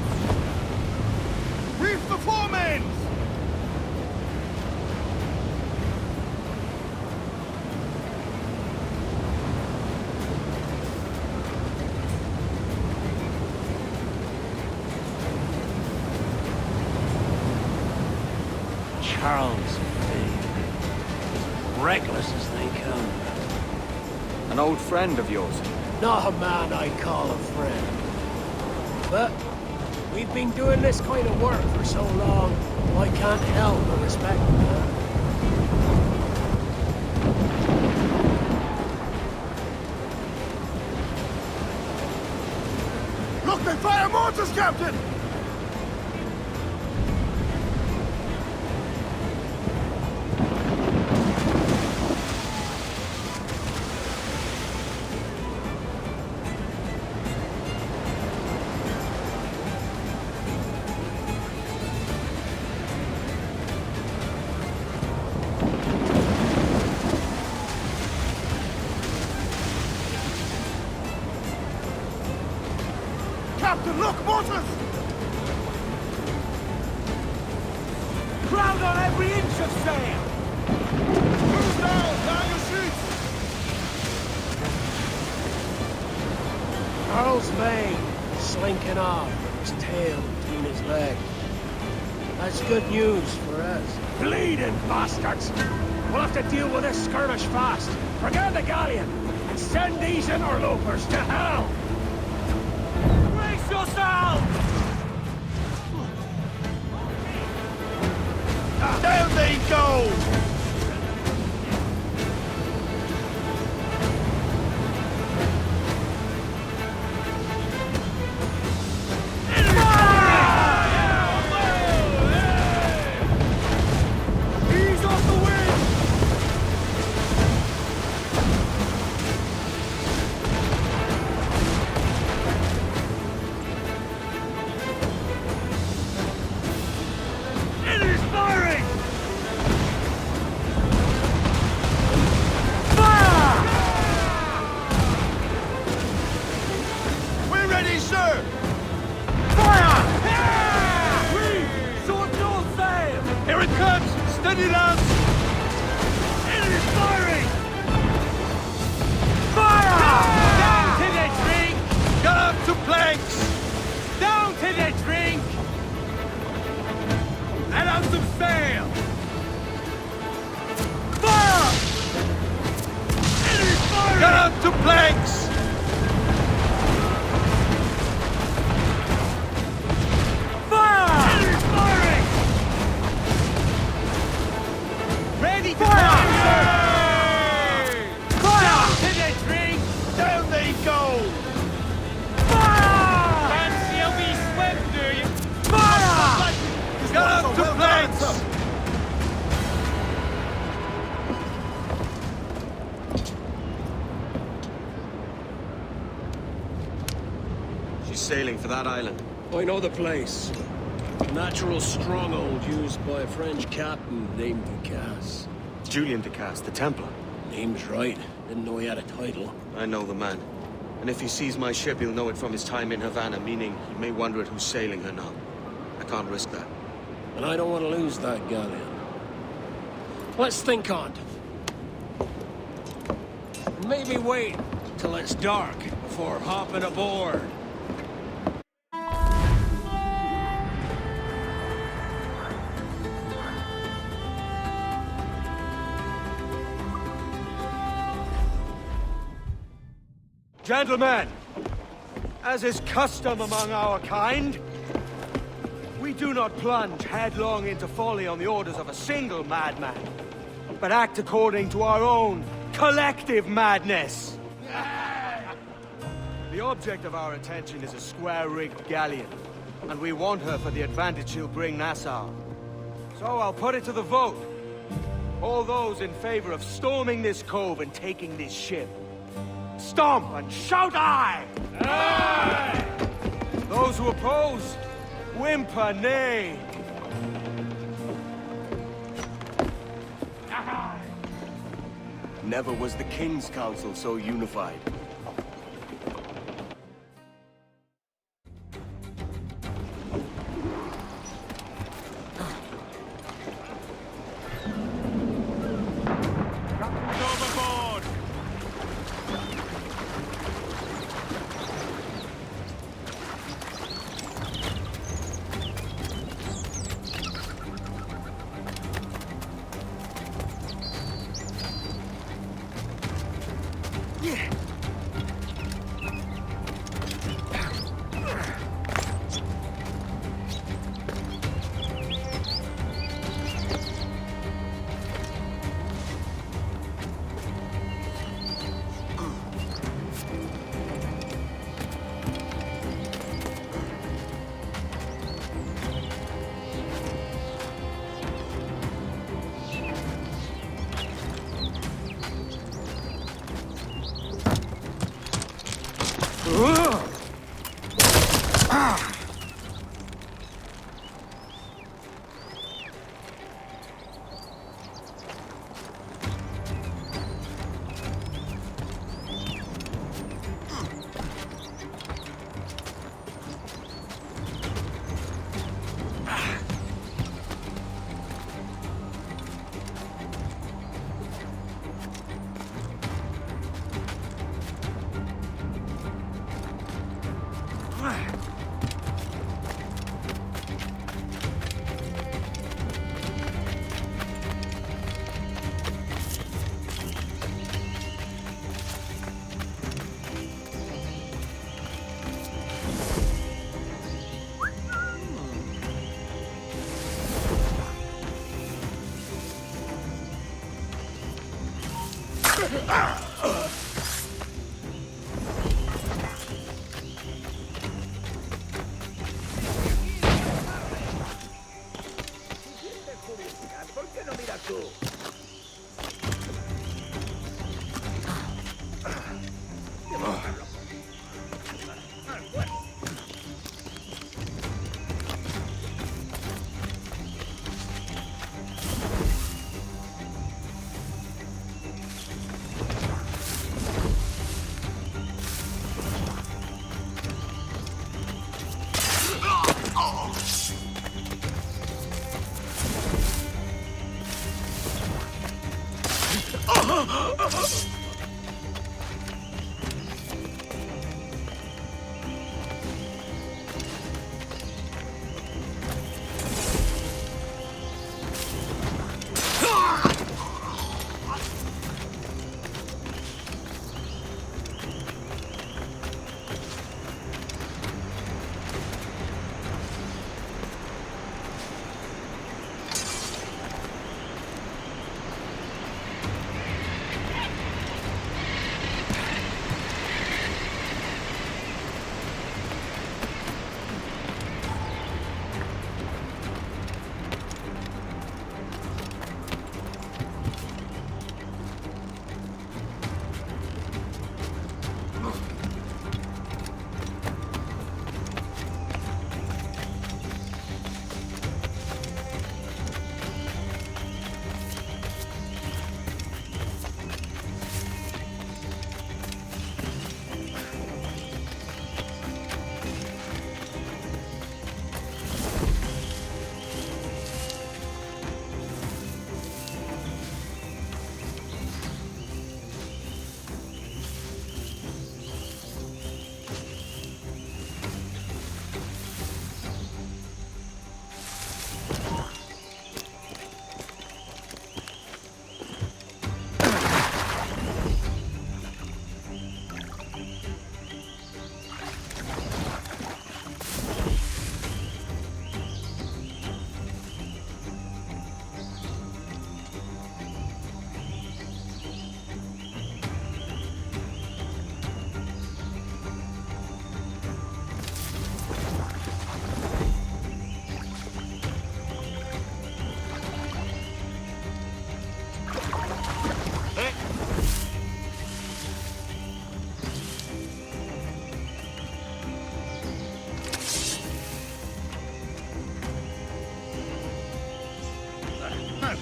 Reef the foremans! Charles Fane. As reckless as they come. An old friend of yours? Not a man I call a friend. But we've been doing this kind of work for so long, I can't help but respect the man. Look, they fire mortars, Captain! Captain, look, mortars! Crowd on every inch of sail! Move down your sheets! Charles Vane, slinking off with his tail between his legs. That's good news for us. Bleeding bastards! We'll have to deal with this skirmish fast. Forget the galleon, and send these interlopers to hell! Brace yourselves! There they go! Fire! Ready, lads! Enemy firing! Fire! Down to the drink! Get up to planks! Down to the drink! And out some sail! Fire! Enemy firing! Get up to planks! Fire! Enemy firing! Ready to fire! Fire! Down to the drink! Down they go! Fire! Fancy you'll be swept, do you? Fire! Get up to planks! She's sailing for that island. I know the place. Natural stronghold used by a French captain named Ducasse. Julian Ducasse, the Templar. Name's right. Didn't know he had a title. I know the man. And if he sees my ship, he'll know it from his time in Havana, meaning he may wonder at who's sailing her now. I can't risk that. And I don't want to lose that galleon. Let's think on it. And maybe wait till it's dark before hopping aboard. Gentlemen, as is custom among our kind, we do not plunge headlong into folly on the orders of a single madman, but act according to our own collective madness. The object of our attention is a square-rigged galleon, and we want her for the advantage she'll bring Nassau. So I'll put it to the vote. All those in favor of storming this cove and taking this ship, stomp and shout aye! Aye! Those who oppose, whimper nay. Never was the King's Council so unified. Overboard!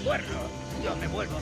Bueno, yo me vuelvo.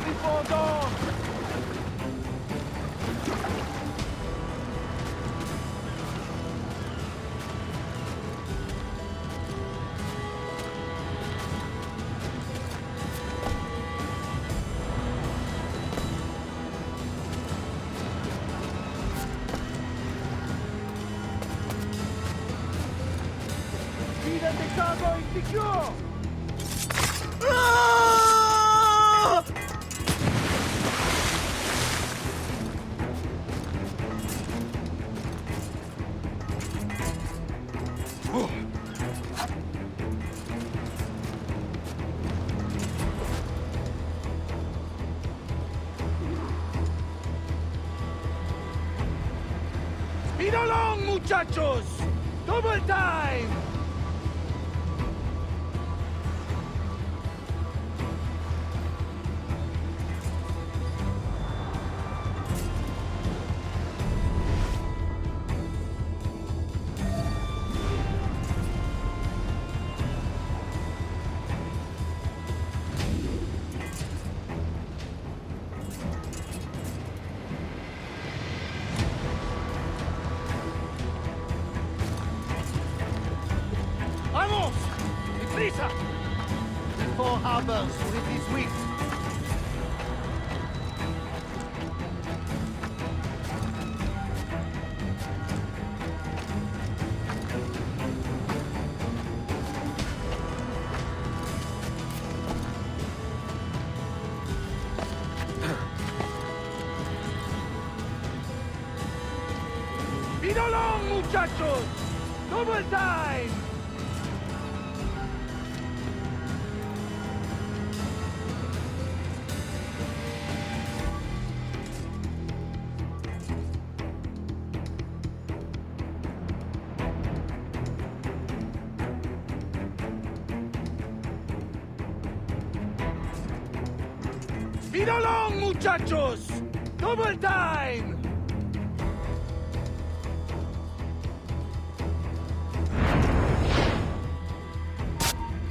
Before dawn! Speed and the cargo is secure! Speed along, muchachos! Double time! ¡Vamos! ¡Deprisa! Before others with his wheat. ¡Speed along, muchachos! Double time! Speed along, muchachos! Double time!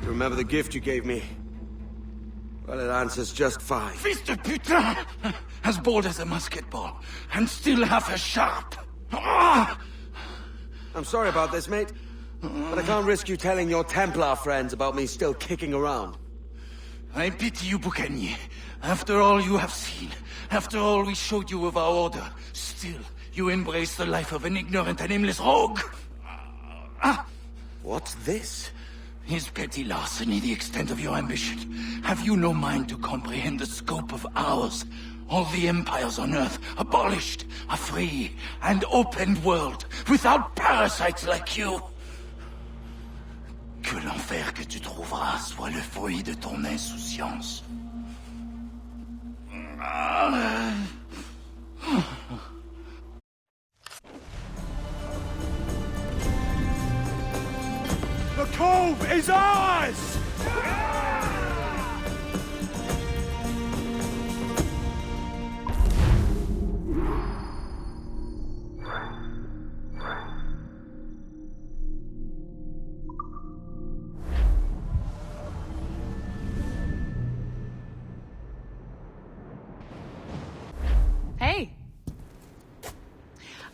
You remember the gift you gave me? Well, it answers just fine. Fils de putain! As bold as a musket ball, and still half as sharp. Ah! I'm sorry about this, mate. But I can't risk you telling your Templar friends about me still kicking around. I pity you, Boucanier. After all you have seen, after all we showed you of our order, still you embrace the life of an ignorant and aimless rogue. What's this? Is petty larceny the extent of your ambition? Have you no mind to comprehend the scope of ours? All the empires on Earth abolished, a free and open world, without parasites like you. Que l'enfer que tu trouveras soit le fruit de ton insouciance. The cove is ours! Hey.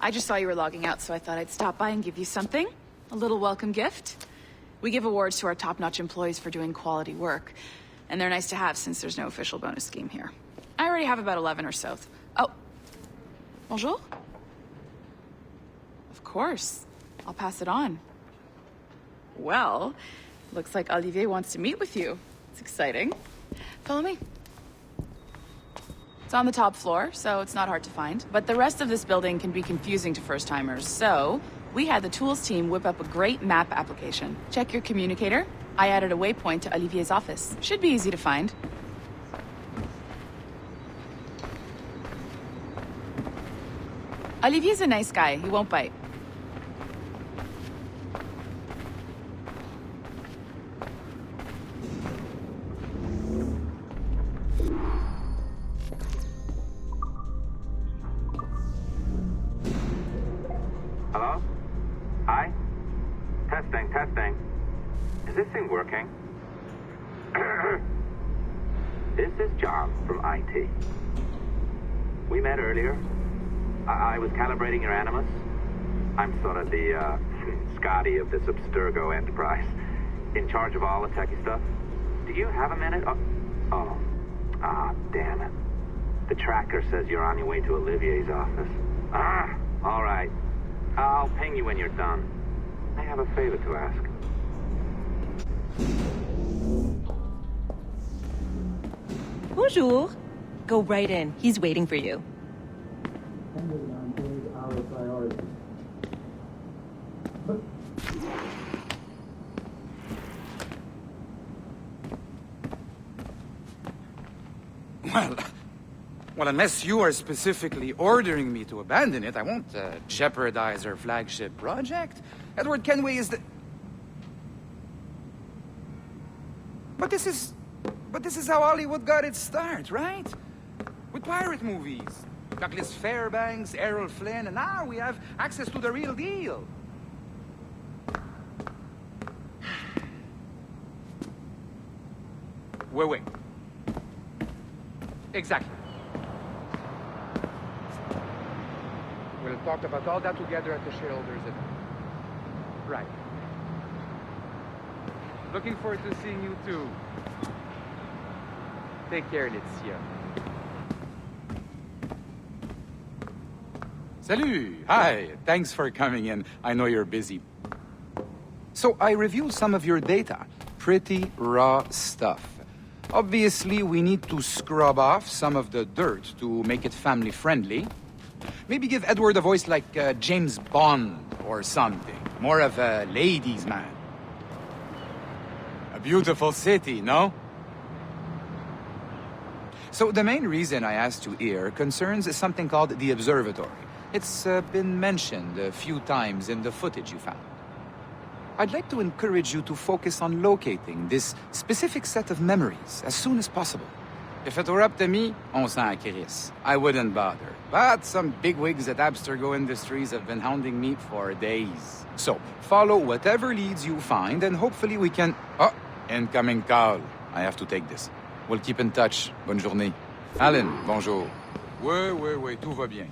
I just saw you were logging out, so I thought I'd stop by and give you something. A little welcome gift. We give awards to our top-notch employees for doing quality work, and they're nice to have since there's no official bonus scheme here. I already have about 11 or so. Oh. Bonjour? Of course. I'll pass it on. Well, looks like Olivier wants to meet with you. It's exciting. Follow me. It's on the top floor, so it's not hard to find. But the rest of this building can be confusing to first-timers, so we had the tools team whip up a great map application. Check your communicator. I added a waypoint to Olivier's office. Should be easy to find. Olivier's a nice guy. He won't bite. Hello? Hi? Testing, testing. Is this thing working? This is John from IT. We met earlier. I was calibrating your animus. I'm sort of the, Scotty of this Abstergo enterprise. In charge of all the techie stuff. Do you have a minute? Damn it. The tracker says you're on your way to Olivier's office. All right. I'll ping you when you're done. I have a favor to ask. Bonjour. Go right in. He's waiting for you. Well, unless you are specifically ordering me to abandon it, I won't jeopardize our flagship project. Edward Kenway is the... But this is how Hollywood got its start, right? With pirate movies. Douglas Fairbanks, Errol Flynn, and now we have access to the real deal. Wait. Exactly. We'll talk about all that together at the shareholders event. Right. Looking forward to seeing you too. Take care, Laetitia. Salut! Hi, thanks for coming in. I know you're busy. So I reviewed some of your data. Pretty raw stuff. Obviously, we need to scrub off some of the dirt to make it family-friendly. Maybe give Edward a voice like James Bond or something. More of a ladies' man. A beautiful city, no? So the main reason I asked you here concerns something called the observatory. It's been mentioned a few times in the footage you found. I'd like to encourage you to focus on locating this specific set of memories as soon as possible. If it were up to me, on s'en crisse. I wouldn't bother. But some bigwigs at Abstergo Industries have been hounding me for days. So, follow whatever leads you find, and hopefully we can... Oh, incoming call. I have to take this. We'll keep in touch. Bonne journée. Alan, bonjour. Oui, tout va bien.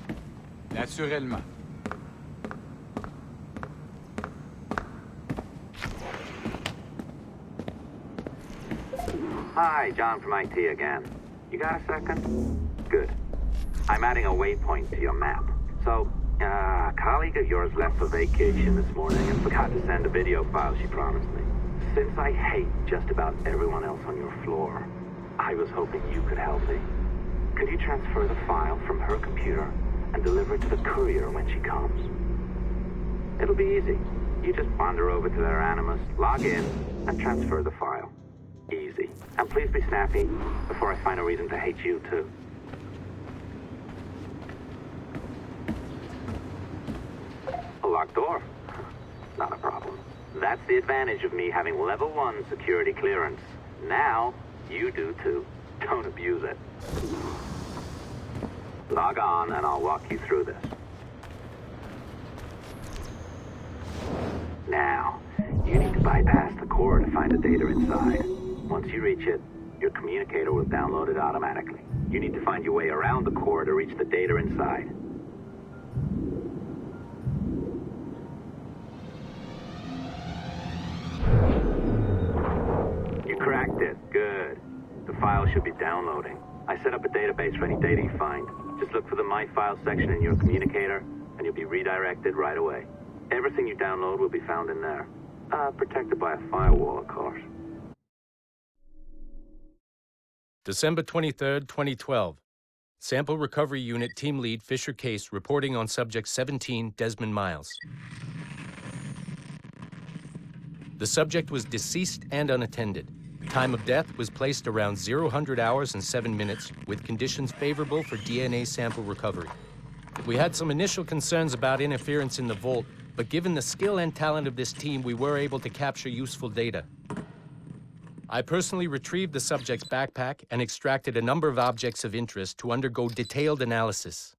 Naturellement. Hi, John from IT again. You got a second? Good. I'm adding a waypoint to your map. So, a colleague of yours left for vacation this morning and forgot to send a video file she promised me. Since I hate just about everyone else on your floor, I was hoping you could help me. Could you transfer the file from her computer and deliver it to the courier when she comes? It'll be easy. You just wander over to their Animus, log in, and transfer the file. Easy. And please be snappy before I find a reason to hate you, too. A locked door? Not a problem. That's the advantage of me having level 1 security clearance. Now, you do too. Don't abuse it. Log on and I'll walk you through this. Now, you need to bypass the core to find the data inside. Once you reach it, your communicator will download it automatically. You need to find your way around the core to reach the data inside. You cracked it. Good. The file should be downloading. I set up a database for any data you find. Just look for the My Files section in your communicator, and you'll be redirected right away. Everything you download will be found in there. Protected by a firewall, of course. December 23rd, 2012. Sample Recovery Unit Team Lead Fisher Case reporting on Subject 17, Desmond Miles. The subject was deceased and unattended. Time of death was placed around 00 hours and 7 minutes, with conditions favorable for DNA sample recovery. We had some initial concerns about interference in the vault, but given the skill and talent of this team, we were able to capture useful data. I personally retrieved the subject's backpack and extracted a number of objects of interest to undergo detailed analysis.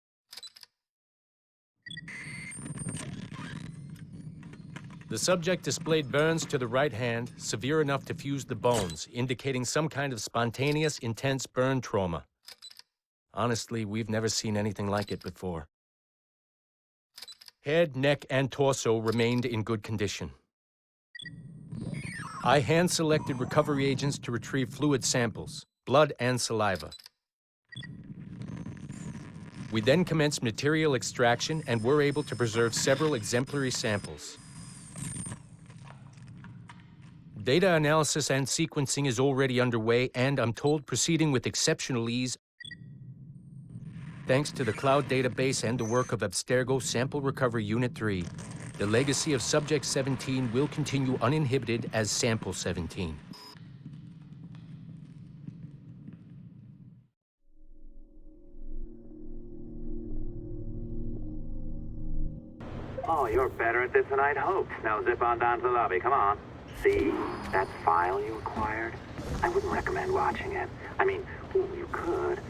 The subject displayed burns to the right hand, severe enough to fuse the bones, indicating some kind of spontaneous, intense burn trauma. Honestly, we've never seen anything like it before. Head, neck, and torso remained in good condition. I hand-selected recovery agents to retrieve fluid samples, blood and saliva. We then commenced material extraction and were able to preserve several exemplary samples. Data analysis and sequencing is already underway, and I'm told proceeding with exceptional ease thanks to the cloud database and the work of Abstergo Sample Recovery Unit 3. The legacy of Subject 17 will continue uninhibited as Sample 17. Oh, you're better at this than I'd hoped. Now zip on down to the lobby, come on. See, that file you acquired? I wouldn't recommend watching it. I mean, you could,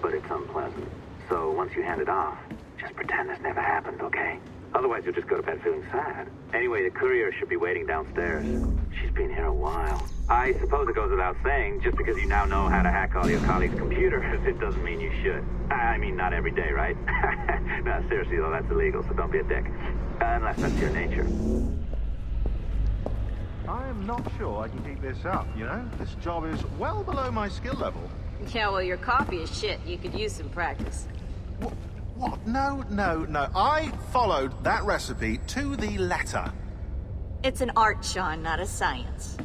but it's unpleasant. So once you hand it off, just pretend this never happened, okay? Otherwise you'll just go to bed feeling sad. Anyway, the courier should be waiting downstairs. She's been here a while. I suppose it goes without saying, just because you now know how to hack all your colleagues' computers, it doesn't mean you should. I mean, not every day, right? No, seriously though, that's illegal, so don't be a dick. Unless that's your nature. I am not sure I can keep this up, you know? This job is well below my skill level. Yeah, well, your coffee is shit. You could use some practice. What? No. I followed that recipe to the letter. It's an art, Sean, not a science.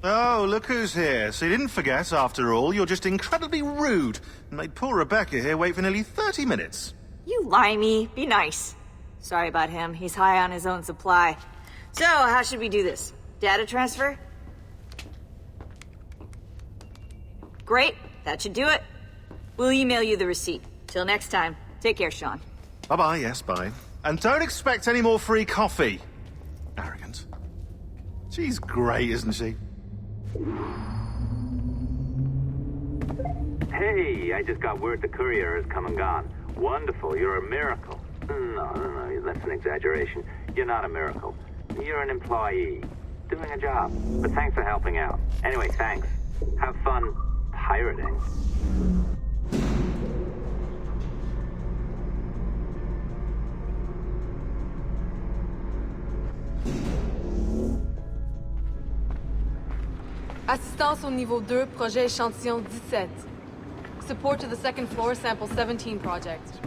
Oh, look who's here. So you didn't forget, after all. You're just incredibly rude and made poor Rebecca here wait for nearly 30 minutes. You limey. Be nice. Sorry about him. He's high on his own supply. So, how should we do this? Data transfer? Great. That should do it. We'll email you the receipt. Till next time. Take care, Sean. Bye-bye, yes, bye. And don't expect any more free coffee. Arrogant. She's great, isn't she? Hey, I just got word the courier has come and gone. Wonderful, you're a miracle. No, that's an exaggeration. You're not a miracle. You're an employee. doing a job. But thanks for helping out. Anyway, thanks. Have fun pirating. Assistance au niveau 2, projet échantillon 17. Support to the second floor sample 17 project.